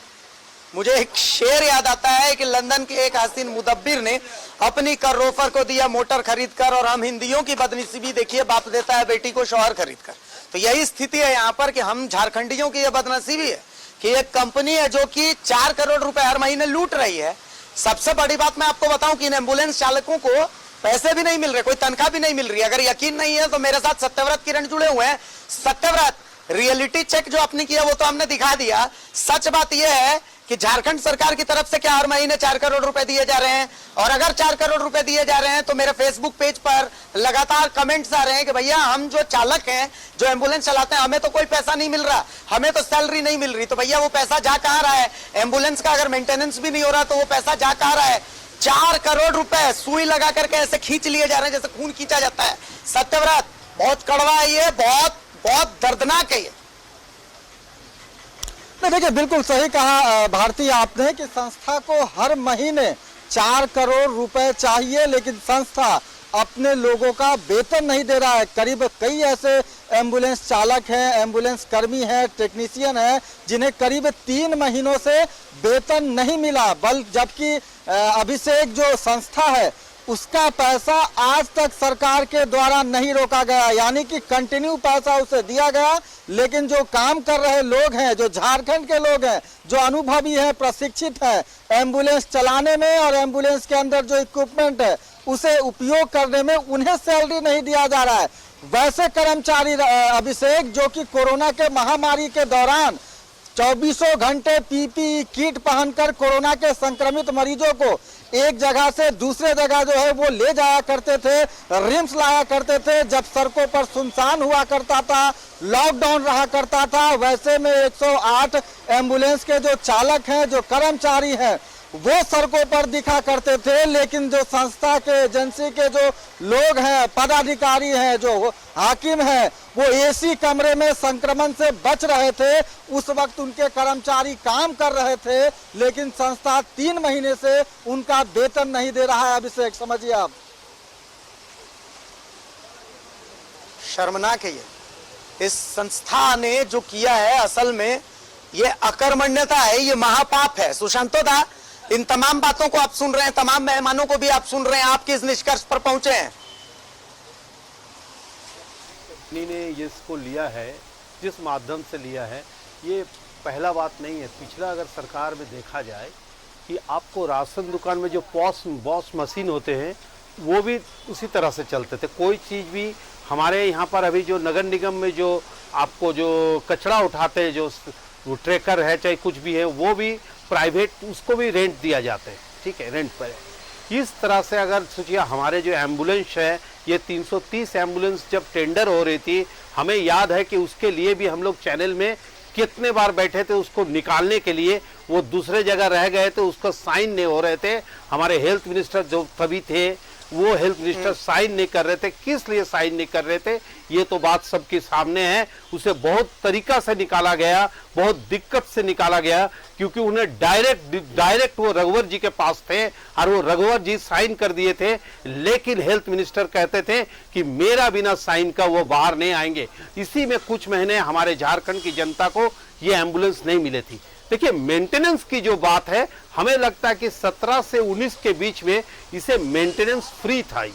S1: मुझे एक शेर याद आता है कि लंदन के एक हसीन मुदब्बिर ने अपनी कर्रोफर को दिया मोटर खरीद कर, और हम हिंदियों की बदनसीबी देखिए, बाप देता है बेटी को शौहर खरीद कर। तो यही स्थिति है यहाँ पर कि हम झारखंडियों की यह बदनसीबी है कि एक कंपनी है जो कि 4 करोड़ रुपए हर महीने लूट रही है। सबसे बड़ी बात मैं आपको बताऊं कि इन एम्बुलेंस चालकों को पैसे भी नहीं मिल रहे, कोई तनख्वाह भी नहीं मिल रही। अगर यकीन नहीं है तो मेरे साथ सत्यव्रत किरण जुड़े हुए हैं। सत्यव्रत, रियलिटी चेक जो आपने किया वो तो हमने दिखा दिया। सच बात यह है कि झारखंड सरकार की तरफ से क्या हर महीने 4 करोड़ रुपए दिए जा रहे हैं? और अगर 4 करोड़ रुपए दिए जा रहे हैं तो मेरे फेसबुक पेज पर लगातार कमेंट्स आ रहे हैं कि भैया हम जो चालक हैं, जो एम्बुलेंस चलाते हैं, हमें तो कोई पैसा नहीं मिल रहा, हमें तो सैलरी नहीं मिल रही। तो भैया वो पैसा जा कहां रहा है? एम्बुलेंस का अगर मेंटेनेंस भी नहीं हो रहा तो वो पैसा जा कहां रहा है? 4 करोड़ रुपए सुई लगा करके ऐसे खींच लिए जा रहे हैं जैसे खून खींचा जाता है। सत्यव्रत, बहुत कड़वा है ये, बहुत दर्दनाक है ये।
S4: देखिए, बिल्कुल सही कहा भारती आपने कि संस्था को हर महीने 4 करोड़ रुपए चाहिए, लेकिन संस्था अपने लोगों का वेतन नहीं दे रहा है। करीब कई ऐसे एम्बुलेंस चालक हैं, एम्बुलेंस कर्मी हैं, टेक्नीशियन हैं जिन्हें करीब 3 महीनों से वेतन नहीं मिला। जबकि अभिषेक जो संस्था है उसका पैसा आज तक सरकार के द्वारा नहीं रोका गया, यानी कि कंटिन्यू पैसा उसे दिया गया। लेकिन जो काम कर रहे लोग हैं, जो झारखंड के लोग हैं, जो अनुभवी हैं, प्रशिक्षित हैं एम्बुलेंस चलाने में और एम्बुलेंस के अंदर जो इक्विपमेंट है उसे उपयोग करने में, उन्हें सैलरी नहीं दिया जा रहा है। वैसे कर्मचारी अभिषेक जो कि कोरोना के महामारी के दौरान 24 घंटे पीपीई किट पहनकर कोरोना के संक्रमित मरीजों को एक जगह से दूसरे जगह जो है वो ले जाया करते थे, रिम्स लाया करते थे। जब सड़कों पर सुनसान हुआ करता था, लॉकडाउन रहा करता था, वैसे में 108 एम्बुलेंस के जो चालक हैं, जो कर्मचारी हैं, वो सड़कों पर दिखा करते थे। लेकिन जो संस्था के, एजेंसी के जो लोग हैं, पदाधिकारी हैं, जो हाकिम हैं, वो एसी कमरे में संक्रमण से बच रहे थे। उस वक्त उनके कर्मचारी काम कर रहे थे, लेकिन संस्था 3 महीने से उनका वेतन नहीं दे रहा है। अभिषेक, समझिए आप।
S1: शर्मनाक है ये। इस संस्था ने जो किया है असल में ये अकर्मण्यता है, ये महापाप है। सुशांतो दा, इन तमाम बातों को आप सुन रहे हैं, तमाम मेहमानों को भी आप सुन रहे हैं, आप किस निष्कर्ष पर पहुंचे हैं?
S9: ने इसको लिया है, जिस माध्यम से लिया है, ये पहला बात नहीं है। पिछला अगर सरकार में देखा जाए कि आपको राशन दुकान में जो बॉस मशीन होते हैं वो भी उसी तरह से चलते थे। कोई चीज़ भी हमारे यहाँ पर अभी जो नगर निगम में जो आपको जो कचरा उठाते हैं, जो ट्रैकर है चाहे कुछ भी है, वो भी प्राइवेट, उसको भी रेंट दिया जाता है, ठीक है, रेंट पर। इस तरह से अगर सोचिए हमारे जो एम्बुलेंस है, ये 330 एम्बुलेंस जब टेंडर हो रही थी, हमें याद है कि उसके लिए भी हम लोग चैनल में कितने बार बैठे थे उसको निकालने के लिए। वो दूसरे जगह रह गए थे, उसको साइन नहीं हो रहे थे। हमारे हेल्थ मिनिस्टर जो तभी थे, वो हेल्थ मिनिस्टर साइन नहीं कर रहे थे। किस लिए साइन नहीं कर रहे थे, ये तो बात सबके सामने है। उसे बहुत तरीका से निकाला गया, बहुत दिक्कत से निकाला गया, क्योंकि उन्हें डायरेक्ट वो रघुवर जी के पास थे और वो रघुवर जी साइन कर दिए थे। लेकिन हेल्थ मिनिस्टर कहते थे कि मेरा बिना साइन का वो बाहर नहीं आएंगे। इसी में कुछ महीने हमारे झारखंड की जनता को ये एम्बुलेंस नहीं मिली थी। देखिए, मेंटेनेंस की जो बात है, हमें लगता है कि 17 से 19 के बीच में इसे मेंटेनेंस फ्री था। ये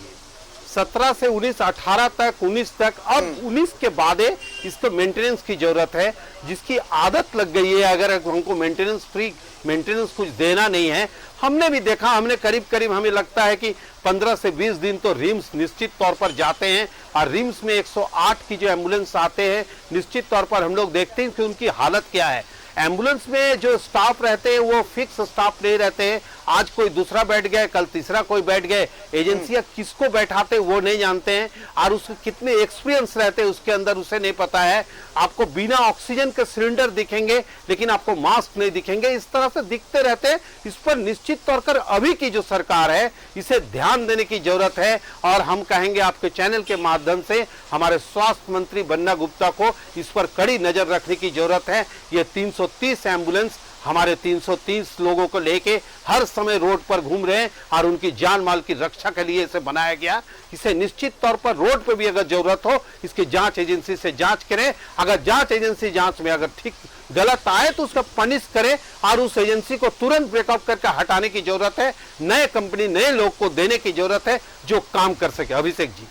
S9: 17 से 19, 18 तक, 19 तक, अब 19 के बाद इसको मेंटेनेंस की जरूरत है। जिसकी आदत लग गई है, अगर हमको मेंटेनेंस फ्री, मेंटेनेंस कुछ देना नहीं है। हमने भी देखा, हमने करीब हमें लगता है कि 15 से 20 दिन तो रिम्स निश्चित तौर पर जाते हैं, और रिम्स में 108 की जो एम्बुलेंस आते हैं, निश्चित तौर पर हम लोग देखते हैं कि उनकी हालत क्या है। एम्बुलेंस में जो स्टाफ रहते हैं वो फिक्स स्टाफ नहीं रहते हैं। आज कोई दूसरा बैठ गया, कल तीसरा कोई बैठ गए। एजेंसियां किसको बैठाते वो नहीं जानते हैं, और उसके कितने एक्सपीरियंस रहते हैं उसके अंदर उसे नहीं पता है। आपको बिना ऑक्सीजन के सिलेंडर दिखेंगे, लेकिन आपको मास्क नहीं दिखेंगे। इस तरह से दिखते रहते हैं। इस पर निश्चित तौर पर अभी की जो सरकार है, इसे ध्यान देने की जरूरत है। और हम कहेंगे आपके चैनल के माध्यम से हमारे स्वास्थ्य मंत्री बन्ना गुप्ता को इस पर कड़ी नजर रखने की जरूरत है। ये 330 एम्बुलेंस हमारे 330 लोगों को लेके हर समय रोड पर घूम रहे हैं, और उनकी जान माल की रक्षा के लिए इसे बनाया गया। इसे निश्चित तौर पर रोड पे भी अगर जरूरत हो, इसकी जांच एजेंसी से जांच करें। अगर जांच एजेंसी जांच में अगर ठीक गलत आए तो उसका पनिश करें, और उस एजेंसी को तुरंत ब्रेकअप करके हटाने की जरूरत है। नए कंपनी, नए लोग को देने की जरूरत है जो काम कर सके। अभिषेक जी।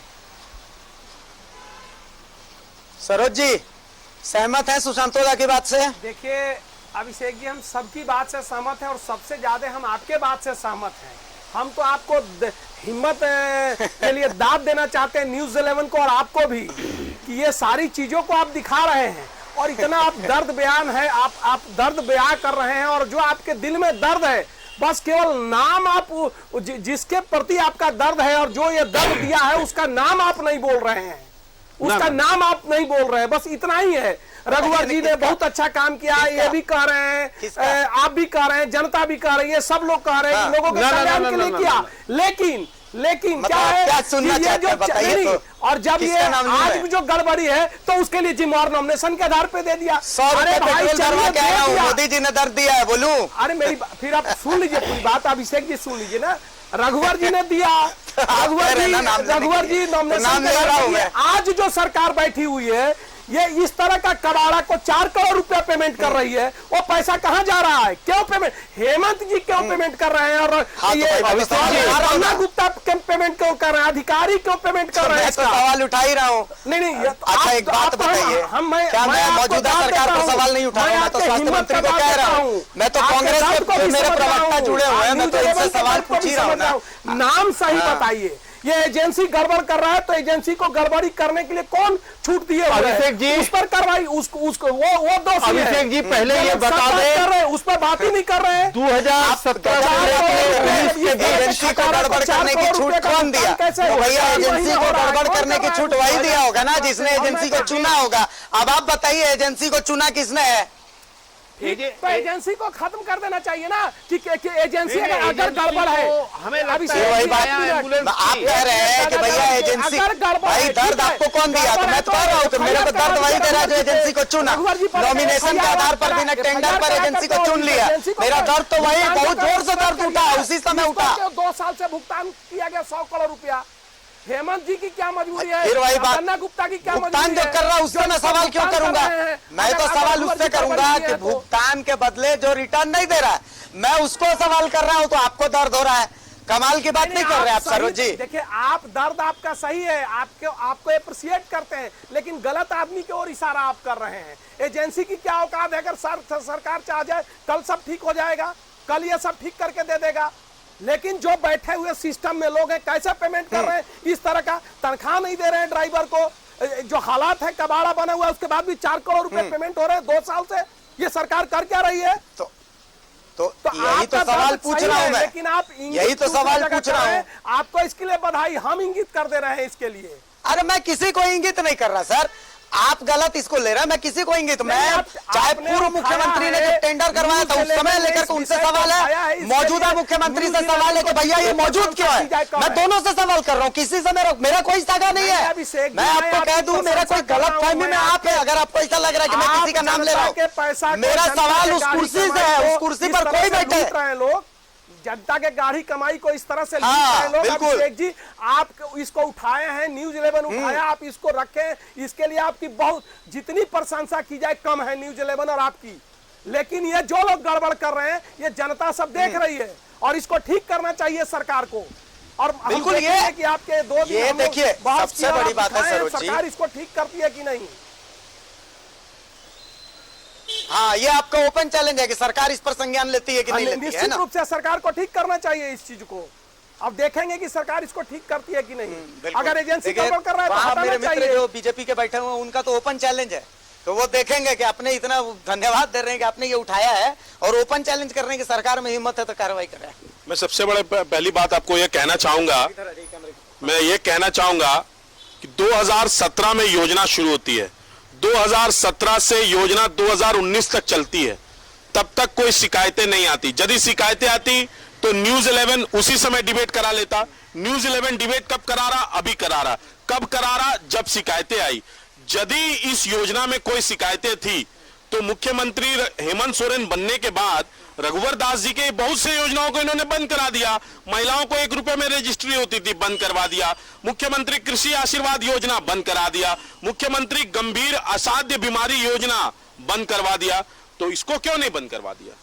S1: सरोज जी, सहमत है सुशांतोदा की बात से?
S7: देखिए अभिषेक जी, हम सबकी बात से सहमत हैं, और सबसे ज्यादा हम आपके बात से सहमत हैं। हम तो आपको हिम्मत के लिए दाद देना चाहते हैं, न्यूज़ 11 को और आपको भी, कि ये सारी चीजों को आप दिखा रहे हैं, और इतना आप दर्द बयान है, आप दर्द बयान कर रहे हैं। और जो आपके दिल में दर्द है, बस केवल नाम आप जिसके प्रति आपका दर्द है और जो ये दर्द दिया है, उसका नाम आप नहीं बोल रहे हैं, उसका नाम आप नहीं बोल रहे हैं, बस इतना ही है। रघुवर जी ने बहुत अच्छा काम किया, ये भी कह रहे हैं, आप भी कह रहे हैं, जनता भी कह रही है, सब लोग कह रहे हैं, लोगों के कल्याण के लिए किया। लेकिन क्या है,
S1: क्या सुनना चाहते हैं बताइए तो।
S7: और जब ये आज भी जो गड़बड़ी है, तो उसके लिए जिम्मेवार नॉमिनेशन के आधार पे दे दिया।
S1: 100 रुपए पेट्रोल भरवा के आया हूं, मोदी जी ने दर्द दिया है, बोलूं?
S7: अरे मेरी फिर आप सुन लीजिए पूरी बात, अभिषेक जी सुन लीजिए ना। रघुवर जी ने दिया, रघुवर जी नॉमिनेशन के आधार पे। आज जो सरकार बैठी हुई है, ये इस तरह का कबाड़ा को 4 करोड़ रुपया पेमेंट कर रही है। वो पैसा कहां जा रहा है, क्यों पेमेंट, हेमंत जी क्यों पेमेंट कर रहे हैं, और ये बन्ना गुप्ता पेमेंट क्यों कर रहे हैं, अधिकारी क्यों पेमेंट कर रहे हैं?
S1: तो सवाल उठा ही रहा हूँ।
S7: नहीं,
S1: अच्छा एक बात बताइए, क्या मैं मौजूदा सरकार पर सवाल नहीं उठा रहा हूँ? मैं तो स्वास्थ्य मंत्री को कह रहा हूँ, मैं तो कांग्रेस के मेरे प्रवक्ता जुड़े हुए हैं, मैं तो इनसे सवाल पूछ ही रहा हूँ ना।
S7: नाम सही बताइए। ये एजेंसी गड़बड़ कर रहा है, तो एजेंसी को गड़बड़ी करने के लिए कौन छूट दिए हुए
S9: अभिषेक जी,
S7: उस पर कार्रवाई, उसको वो दोषी है।
S9: अभिषेक जी पहले ये बता दें,
S7: उस पर बात ही नहीं कर रहे हैं।
S9: 2017
S1: एजेंसी को गड़बड़ करने की छूट कौन दिया? तो भैया एजेंसी को गड़बड़ करने की छूट वही दिया होगा ना जिसने एजेंसी को चुना होगा। अब आप बताइए, एजेंसी को चुना किसने है?
S7: तो एजेंसी को खत्म कर देना चाहिए ना, कि एजेंसी अगर गड़बड़ है।
S9: हमें
S1: वही बात आप कह रहे हैं कि भैया एजेंसी, भाई दर्द आपको कौन दिया? तो मैं तो कह रहा हूँ कि मेरे को दर्द वही दे रहा है जो एजेंसी को चुना। नॉमिनेशन के आधार पर बिना टेंडर पर एजेंसी को चुन लिया। मेरा दर्द तो वही, बहुत जोर से दर्द उठा, उसी समय उठा।
S7: 2 साल से भुगतान किया गया 100 करोड़ रुपया। हेमंत जी की क्या मजबूरी है,
S1: फिर वही बात,
S7: बन्ना गुप्ता की क्या
S1: भुगतान जो कर रहा है उससे मैं सवाल क्यों करूंगा? मैं तो सवाल उससे करूंगा कि भुगतान के बदले जो रिटर्न नहीं दे रहा है, मैं उसको सवाल कर रहा हूं, तो आपको दर्द हो रहा है। कमाल की बात नहीं कर रहे आप सरोज जी।
S7: देखिए, आप दर्द आपका सही है, आपको अप्रिशिएट करते हैं, लेकिन गलत आदमी की ओर इशारा आप कर रहे हैं। एजेंसी की क्या औकात है? अगर सरकार चाह जाए कल सब ठीक हो जाएगा, कल ये सब ठीक करके दे देगा। लेकिन जो बैठे हुए सिस्टम में लोग हैं कैसे पेमेंट कर रहे हैं? इस तरह का तनख्वाह नहीं दे रहे हैं ड्राइवर को, जो हालात है कबाड़ा बना हुआ है उसके बाद भी 4 करोड़ रुपए पेमेंट हो रहे हैं 2 साल से। ये सरकार कर क्या रही है?
S1: तो यही तो सवाल पूछ रहा हूं मैं,
S7: लेकिन आप
S1: यही तो सवाल पूछ रहा हूं।
S7: आपको इसके लिए बधाई, हम इंगित कर दे रहे हैं इसके लिए।
S1: अरे मैं किसी को इंगित नहीं कर रहा सर, आप गलत इसको ले रहे हैं, मैं किसी को इंगित, मैं चाहे पूर्व मुख्यमंत्री ने जब टेंडर करवाया था उस समय लेकर के उनसे सवाल है, मौजूदा मुख्यमंत्री से सवाल है कि भैया ये मौजूद क्यों है। मैं दोनों से सवाल कर रहा हूँ, किसी से मेरा कोई साझा नहीं है। मैं आपको कह दूं, मेरा कोई गलत फहमी में आप है, अगर आपको ऐसा लग रहा है कि मैं किसी का नाम ले रहा हूँ, मेरा सवाल उस कुर्सी से है, उस कुर्सी पर कोई बैठे है।
S7: लोग जनता के गाढ़ी कमाई को इस तरह से लूट रहे लोग। अभिषेक जी, आप इसको उठाए हैं, न्यूज 11 उठाया, आप इसको रखें, इसके लिए आपकी बहुत जितनी प्रशंसा की जाए कम है न्यूज 11 और आपकी। लेकिन ये जो लोग गड़बड़ कर रहे हैं ये जनता सब देख रही है और इसको ठीक करना चाहिए सरकार को। और
S1: बिल्कुल
S7: ये कि आपके 2 दिन
S1: ये देखिए सबसे बड़ी बात है सरोज जी,
S7: सरकार इसको ठीक करती है कि नहीं?
S1: हाँ, ये आपका ओपन चैलेंज है कि सरकार इस पर संज्ञान लेती है कि नहीं लेती है
S7: निश्चित
S1: ना?
S7: रूप से सरकार को ठीक करना चाहिए इस चीज को। अब देखेंगे कि सरकार इसको ठीक करती है कि नहीं। अगर एजेंसी गड़बड़ कर रहा है तो हटाना
S1: मेरे मित्र
S7: चाहिए।
S1: जो बीजेपी के बैठे हुए हैं उनका तो ओपन चैलेंज है, तो वो देखेंगे कि आपने इतना धन्यवाद दे रहे हैं कि आपने ये उठाया है और ओपन चैलेंज कर रहे हैं कि सरकार में हिम्मत है तो कार्रवाई करें।
S5: मैं सबसे बड़े पहली बात आपको ये कहना चाहूंगा, मैं ये कहना चाहूंगा कि 2017 में योजना शुरू होती है, 2017 से योजना 2019 तक चलती है, तब तक कोई शिकायतें नहीं आती। यदि शिकायतें आती तो न्यूज 11 उसी समय डिबेट करा लेता। न्यूज 11 डिबेट कब करा रहा? अभी करा रहा। कब करा रहा? जब शिकायतें आई। यदि इस योजना में कोई शिकायतें थी तो मुख्यमंत्री हेमंत सोरेन बनने के बाद रघुवर दास जी के बहुत से योजनाओं को इन्होंने बंद करा दिया। महिलाओं को 1 रुपए में रजिस्ट्री होती थी, बंद करवा दिया। मुख्यमंत्री कृषि आशीर्वाद योजना बंद करा दिया। मुख्यमंत्री गंभीर असाध्य बीमारी योजना बंद करवा दिया। तो इसको क्यों नहीं बंद करवा दिया?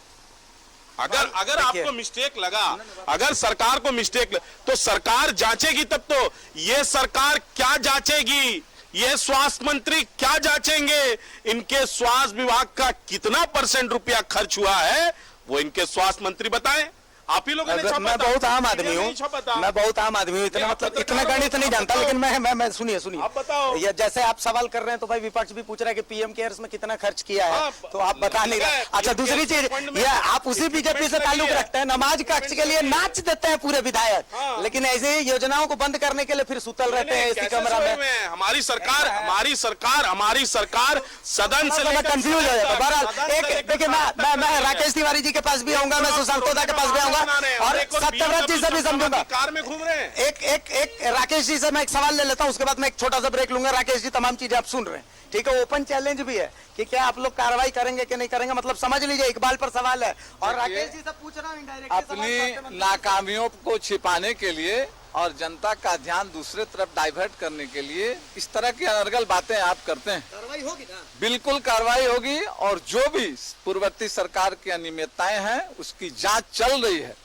S5: अगर आपको मिस्टेक लगा, अगर सरकार को मिस्टेक तो सरकार जांचेगी, तब तो ये सरकार क्या जांचेगी? ये स्वास्थ्य मंत्री क्या जांचेंगे? इनके स्वास्थ्य विभाग का कितना % रुपया खर्च हुआ है वो इनके स्वास्थ्य मंत्री बताएं। आप ही लोगों ने छापा।
S1: मैं बहुत आम आदमी हूँ, मैं बहुत आम आदमी हूँ, इतना मतलब इतना गणित नहीं जानता, लेकिन मैं सुनिए
S5: आप बताओ।
S1: ये जैसे आप सवाल कर रहे हैं तो भाई विपक्ष भी पूछ रहा है कि पीएम केयर्स में कितना खर्च किया है, तो आप बता नहीं रहे। अच्छा, दूसरी चीज ये आप उसी बीजेपी से ताल्लुक रखते हैं, नमाज कक्ष के लिए नाच देते हैं पूरे विधायक, लेकिन ऐसे योजनाओं को बंद करने के लिए फिर सुतल रहते हैं एसी कमरा में।
S5: हमारी सरकार सदन से
S1: मैं कंफ्यूज हो जाता। बहरहाल एक देखिए, मैं राकेश तिवारी जी के पास भी आऊंगा, मैं सुशांत तोता के पास भी आऊंगा और सत्यव्रत जी से भी समझूंगा।
S5: कार में घूम रहे हैं।
S1: एक राकेश जी से मैं एक सवाल ले लेता हूं, उसके बाद मैं एक छोटा सा ब्रेक लूंगा। राकेश जी, तमाम चीजें आप सुन रहे हैं, ठीक है? ओपन चैलेंज भी है कि क्या आप लोग कार्रवाई करेंगे कि नहीं करेंगे, मतलब समझ लीजिए इकबाल पर सवाल है। और राकेश जी से पूछ रहा हूँ इनडायरेक्टली,
S8: अपनी नाकामियों को छिपाने के लिए और जनता का ध्यान दूसरे तरफ डाइवर्ट करने के लिए इस तरह की अनर्गल बातें आप करते हैं।
S1: कार्रवाई होगी ना?
S8: बिल्कुल कार्रवाई होगी और जो भी पूर्ववर्ती सरकार की अनियमितताएं हैं उसकी जांच चल रही है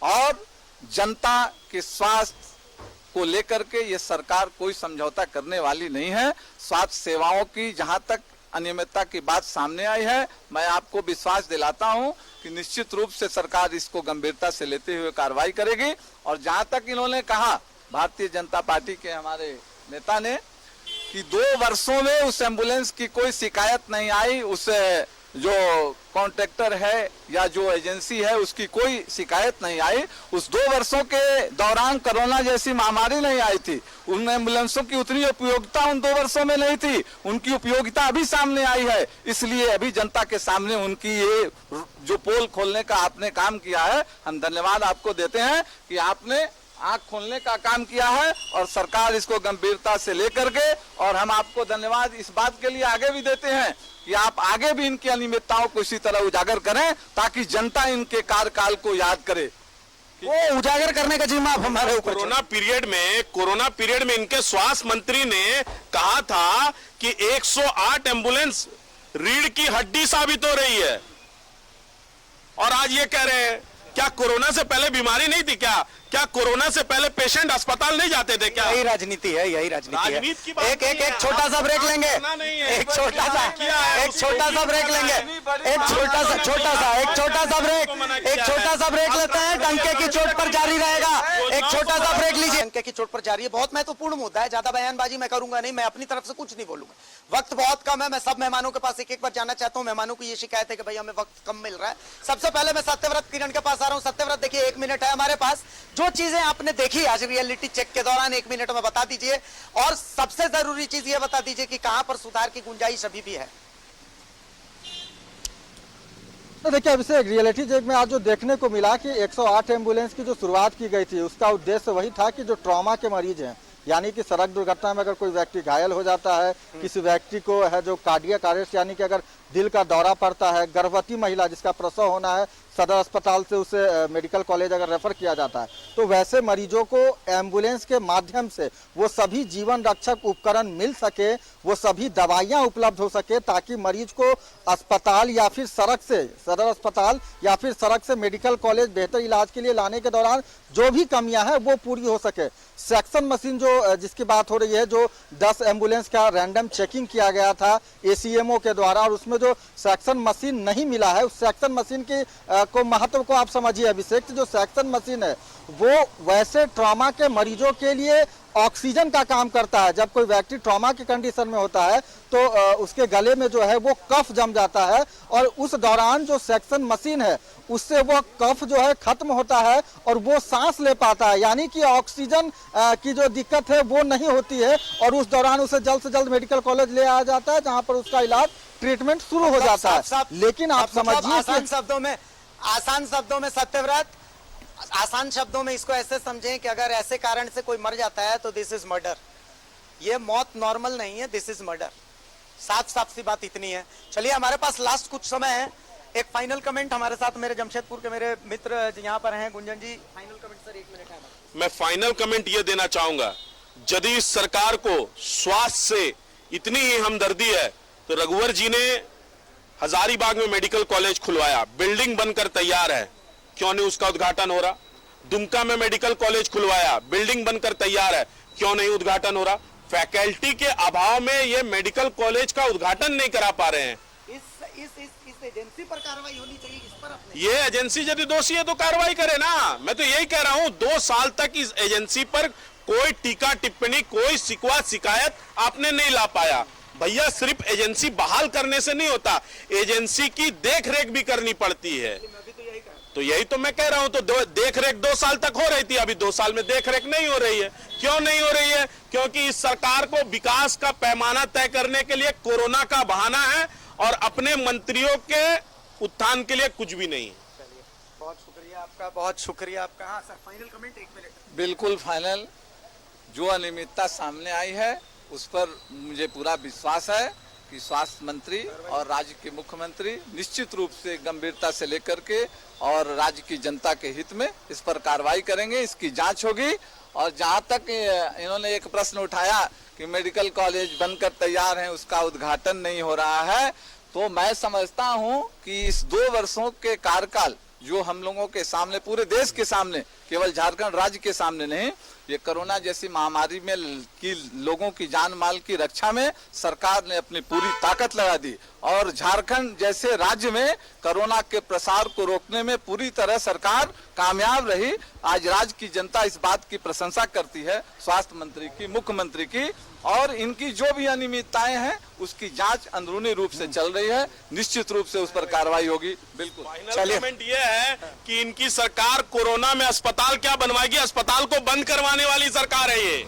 S8: और जनता के स्वास्थ्य को लेकर के ये सरकार कोई समझौता करने वाली नहीं है। स्वास्थ्य सेवाओं की जहां तक अनियमितता की बात सामने आई है, मैं आपको विश्वास दिलाता हूं कि निश्चित रूप से सरकार इसको गंभीरता से लेते हुए कार्रवाई करेगी। और जहां तक इन्होंने कहा, भारतीय जनता पार्टी के हमारे नेता ने, कि 2 वर्षों में उस एम्बुलेंस की कोई शिकायत नहीं आई, उस जो कॉन्ट्रैक्टर है या जो एजेंसी है उसकी कोई शिकायत नहीं आई। उस 2 वर्षों के दौरान कोरोना जैसी महामारी नहीं आई थी। उन एम्बुलेंसों की उतनी उपयोगिता उन 2 वर्षों में नहीं थी, उनकी उपयोगिता अभी सामने आई है। इसलिए अभी जनता के सामने उनकी ये जो पोल खोलने का आपने काम किया है, हम धन्यवाद आपको देते हैं कि आपने आंख खोलने का काम किया है और सरकार इसको गंभीरता से लेकर के, और हम आपको धन्यवाद इस बात के लिए आगे भी देते हैं कि आप आगे भी इनकी अनियमितताओं को इसी तरह उजागर करें ताकि जनता इनके कार्यकाल को याद करे।
S1: वो उजागर करने का जिम्मा हमारे ऊपर।
S5: कोरोना पीरियड में इनके स्वास्थ्य मंत्री ने कहा था कि 108 एम्बुलेंस रीढ़ की हड्डी साबित हो रही है, और आज ये कह रहे हैं क्या कोरोना से पहले बीमारी नहीं थी? क्या क्या कोरोना से पहले पेशेंट अस्पताल नहीं जाते थे क्या?
S1: यही राजनीति है, यही राजनीति है।
S5: राजनीति की बात
S1: एक
S5: नहीं
S1: एक
S5: है,
S1: एक छोटा सा ब्रेक लेंगे, एक छोटा सा ब्रेक लेंगे, एक छोटा सा ब्रेक लेते हैं। डंके की चोट पर जारी रहेगा, एक छोटा सा ब्रेक लीजिए। डंके की चोट पर जारी है, बहुत महत्वपूर्ण मुद्दा है, ज्यादा बयानबाजी मैं करूंगा नहीं, मैं अपनी तरफ से कुछ नहीं बोलूंगा, वक्त बहुत कम है। मैं सब मेहमानों के पास एक एक बार जाना चाहता हूं। मेहमानों की ये शिकायत है कि भाई हमें वक्त कम मिल रहा है। सबसे पहले मैं सत्यव्रत किरण के पास आ रहा हूं। सत्यव्रत देखिए, 1 मिनट है हमारे पास, जो चीजें आपने देखी आज रियलिटी चेक के दौरान 1 मिनट में बता दीजिए, और सबसे जरूरी चीज ये बता दीजिए कि कहां पर सुधार की गुंजाइश अभी भी है।
S4: तो देखिए अभिषेक, रियलिटी चेक में आज जो देखने को मिला कि 108 एम्बुलेंस की जो शुरुआत की गई थी, उसका उद्देश्य वही था कि जो ट्रॉमा के मरीज हैं, यानी कि सड़क दुर्घटना में अगर कोई व्यक्ति घायल हो जाता है, किसी व्यक्ति को है जो कार्डियक अरेस्ट यानी कि अगर दिल का दौरा पड़ता है, गर्भवती महिला जिसका प्रसव होना है, सदर अस्पताल से उसे मेडिकल कॉलेज अगर रेफर किया जाता है, तो वैसे मरीजों को एम्बुलेंस के माध्यम से वो सभी जीवन रक्षक उपकरण मिल सके, वो सभी दवाइयां उपलब्ध हो सके, ताकि मरीज को अस्पताल या फिर सड़क से सदर अस्पताल या फिर सड़क से मेडिकल कॉलेज बेहतर इलाज के लिए लाने के दौरान जो भी कमियां हैं वो पूरी हो सके। सेक्शन मशीन जो जिसकी बात हो रही है, जो 10 एम्बुलेंस का रैंडम चेकिंग किया गया था ACMO के द्वारा, और उसमें जो सेक्शन मशीन नहीं मिला है, उस सेक्शन मशीन की को महत्व को आप समझिए अभिषेक। जो सेक्शन मशीन है वो वैसे ट्रॉमा के मरीजों के लिए ऑक्सीजन का काम करता है। जब कोई व्यक्ति ट्रॉमा की कंडीशन में होता है तो उसके गले में जो है वो कफ जम जाता है, और उस दौरान जो सेक्शन मशीन है उससे वो कफ जो है खत्म होता है और वो सांस ले पाता है, यानी कि ऑक्सीजन की जो दिक्कत है वो नहीं होती है, और उस दौरान उसे जल्द से जल्द मेडिकल कॉलेज ले आया जाता है, जहां पर उसका इलाज ट्रीटमेंट शुरू हो जाता है। लेकिन आप समझिए,
S1: आसान शब्दों में सत्यव्रत, आसान शब्दों में इसको ऐसे समझें कि अगर ऐसे कारण से कोई मर जाता है तो दिस इज मर्डर। ये मौत नॉर्मल नहीं है, दिस इज मर्डर। साफ सी बात इतनी है। चलिए, हमारे पास लास्ट कुछ समय है, एक फाइनल कमेंट हमारे साथ मेरे जमशेदपुर के मेरे मित्र यहाँ पर हैं, गुंजन जी, फाइनल कमेंट सर, 1 मिनट है।
S5: मैं फाइनल कमेंट ये देना चाहूंगा, यदि सरकार को स्वास्थ्य से इतनी ही हमदर्दी है तो रघुवर जी ने हजारीबाग में मेडिकल कॉलेज खुलवाया, बिल्डिंग बनकर तैयार है, क्यों नहीं उसका उद्घाटन हो रहा? दुमका में मेडिकल कॉलेज खुलवाया, बिल्डिंग बनकर तैयार है, क्यों नहीं उद्घाटन हो रहा? फैकल्टी के अभाव में ये मेडिकल कॉलेज का उद्घाटन नहीं करा पा रहे हैं।
S1: इस एजेंसी पर कार्रवाई होनी चाहिए, इस पर अपने।
S5: ये एजेंसी यदि दोषी है तो कार्रवाई करे ना। मैं तो यही कह रहा हूं, 2 साल तक इस एजेंसी पर कोई टीका टिप्पणी, कोई शिकवा शिकायत आपने नहीं ला पाया। भैया, सिर्फ एजेंसी बहाल करने से नहीं होता, एजेंसी की देख रेख भी करनी पड़ती है। तो यही तो मैं कह रहा हूं, तो देख रेख 2 साल तक हो रही थी, अभी 2 साल में देख रेख नहीं हो रही है। क्यों नहीं हो रही है? क्योंकि इस सरकार को विकास का पैमाना तय करने के लिए कोरोना का बहाना है और अपने मंत्रियों के उत्थान के लिए कुछ भी नहीं।
S1: चलिए, बहुत शुक्रिया आपका, बहुत शुक्रिया आपका। हाँ सर, फाइनल कमेंट 1 मिनट।
S8: बिल्कुल फाइनल। जो अनियमितता सामने आई है उस पर मुझे पूरा विश्वास है कि स्वास्थ्य मंत्री और राज्य के मुख्यमंत्री निश्चित रूप से गंभीरता से लेकर के और राज्य की जनता के हित में इस पर कार्रवाई करेंगे, इसकी जांच होगी। और जहां तक इन्होंने एक प्रश्न उठाया कि मेडिकल कॉलेज बनकर तैयार है, उसका उद्घाटन नहीं हो रहा है, तो मैं समझता हूं कि इस 2 वर्षों के कार्यकाल जो हम लोगों के सामने, पूरे देश के सामने, केवल झारखंड राज्य के सामने नहीं, ये कोरोना जैसी महामारी में की लोगों की जान माल की रक्षा में सरकार ने अपनी पूरी ताकत लगा दी, और झारखंड जैसे राज्य में कोरोना के प्रसार को रोकने में पूरी तरह सरकार कामयाब रही। आज राज्य की जनता इस बात की प्रशंसा करती है, स्वास्थ्य मंत्री की, मुख्यमंत्री की, और इनकी जो भी अनियमितताएं हैं उसकी जांच अंदरूनी रूप से चल रही है, निश्चित रूप से उस पर कार्रवाई होगी। बिल्कुल।
S5: फाइनल कमेंट ये है कि इनकी सरकार कोरोना में अस्पताल क्या बनवाएगी, अस्पताल को बंद करवाने वाली सरकार है ये।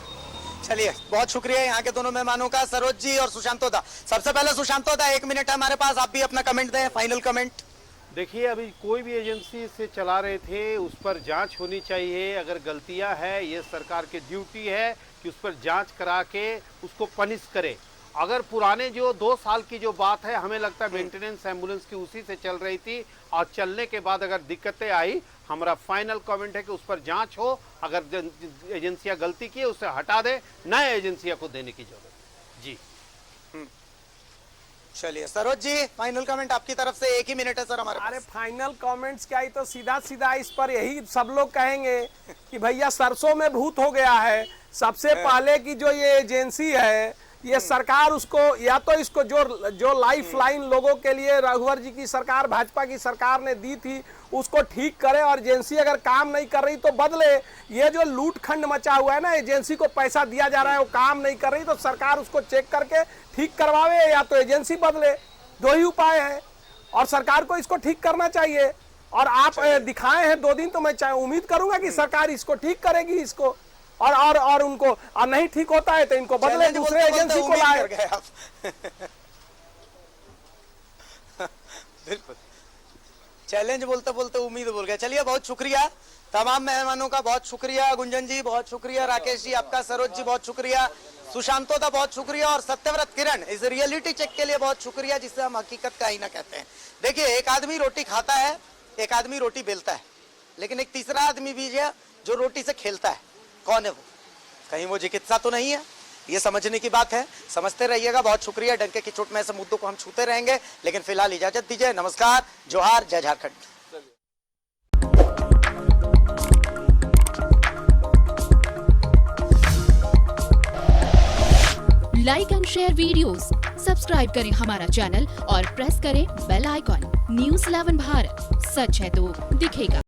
S1: चलिए, बहुत शुक्रिया यहाँ के दोनों मेहमानों का, सरोज जी और सुशांतोदा। सबसे पहले सुशांतोदा, 1 मिनट है हमारे पास, आप भी अपना कमेंट दें, फाइनल कमेंट।
S9: देखिए, अभी कोई भी एजेंसी से चला रहे थे, उस पर जांच होनी चाहिए। अगर गलतियां है, ये सरकार की ड्यूटी है कि उस पर जांच करा के उसको पनिश करे। अगर पुराने जो 2 साल की जो बात है, हमें लगता है मेंटेनेंस एम्बुलेंस की उसी से चल रही थी, और चलने के बाद अगर दिक्कतें आई, हमारा फाइनल कमेंट है कि उस पर जांच हो। अगर एजेंसियां गलती की उसे हटा दे, नए एजेंसियां को देने की जरूरत है। जी।
S1: चलिए सरोज जी, फाइनल कमेंट आपकी तरफ से, 1 ही मिनट है सर हमारे
S7: अरे
S1: पास।
S7: फाइनल कमेंट्स क्या ही, तो सीधा सीधा इस पर यही सब लोग कहेंगे कि भैया सरसों में भूत हो गया है। सबसे पहले की जो ये एजेंसी है, ये सरकार उसको, या तो इसको जो लाइफ लाइन लोगों के लिए रघुवर जी की सरकार, भाजपा की सरकार ने दी थी, उसको ठीक करे, और एजेंसी अगर काम नहीं कर रही तो बदले। ये जो लूट खंड मचा हुआ है ना, एजेंसी को पैसा दिया जा रहा है, वो काम नहीं कर रही तो सरकार उसको चेक करके ठीक करवावे, या तो एजेंसी बदले। 2 ही उपाय है, और सरकार को इसको ठीक करना चाहिए। और आप दिखाए हैं 2 दिन, तो मैं उम्मीद करूंगा कि सरकार इसको ठीक करेगी इसको, और उनको, और नहीं ठीक होता है तो इनको बदले,
S1: चैलेंज
S7: दूसरे
S1: बोलते-बोलते
S7: एजेंसी को
S1: उम्मीद
S7: लाए।
S1: कर गए आप। बिल्कुल, चैलेंज बोलते बोलते उम्मीद बोल गए। चलिए, बहुत शुक्रिया तमाम मेहमानों का, बहुत शुक्रिया गुंजन जी, बहुत शुक्रिया राकेश जी आपका, सरोज जी बहुत शुक्रिया, सुशांतो दा बहुत शुक्रिया, और सत्यव्रत किरण इस रियलिटी चेक के लिए बहुत शुक्रिया, जिसे हम हकीकत का आईना कहते हैं। देखिए, एक आदमी रोटी खाता है, एक आदमी रोटी बेलता है, लेकिन एक तीसरा आदमी भी है जो रोटी से खेलता है। कौन है वो? कहीं वो चिकित्सा तो नहीं है? ये समझने की बात है, समझते रहिएगा। बहुत शुक्रिया। डंके की चोट में ऐसे मुद्दों को हम छूते रहेंगे, लेकिन फिलहाल इजाजत दीजिए। नमस्कार, जोहार, जय Jharkhand.
S10: Like and share videos, subscribe करें हमारा चैनल और प्रेस करें बेल आइकॉन। न्यूज़ 11 भारत, सच है तो दिखेगा।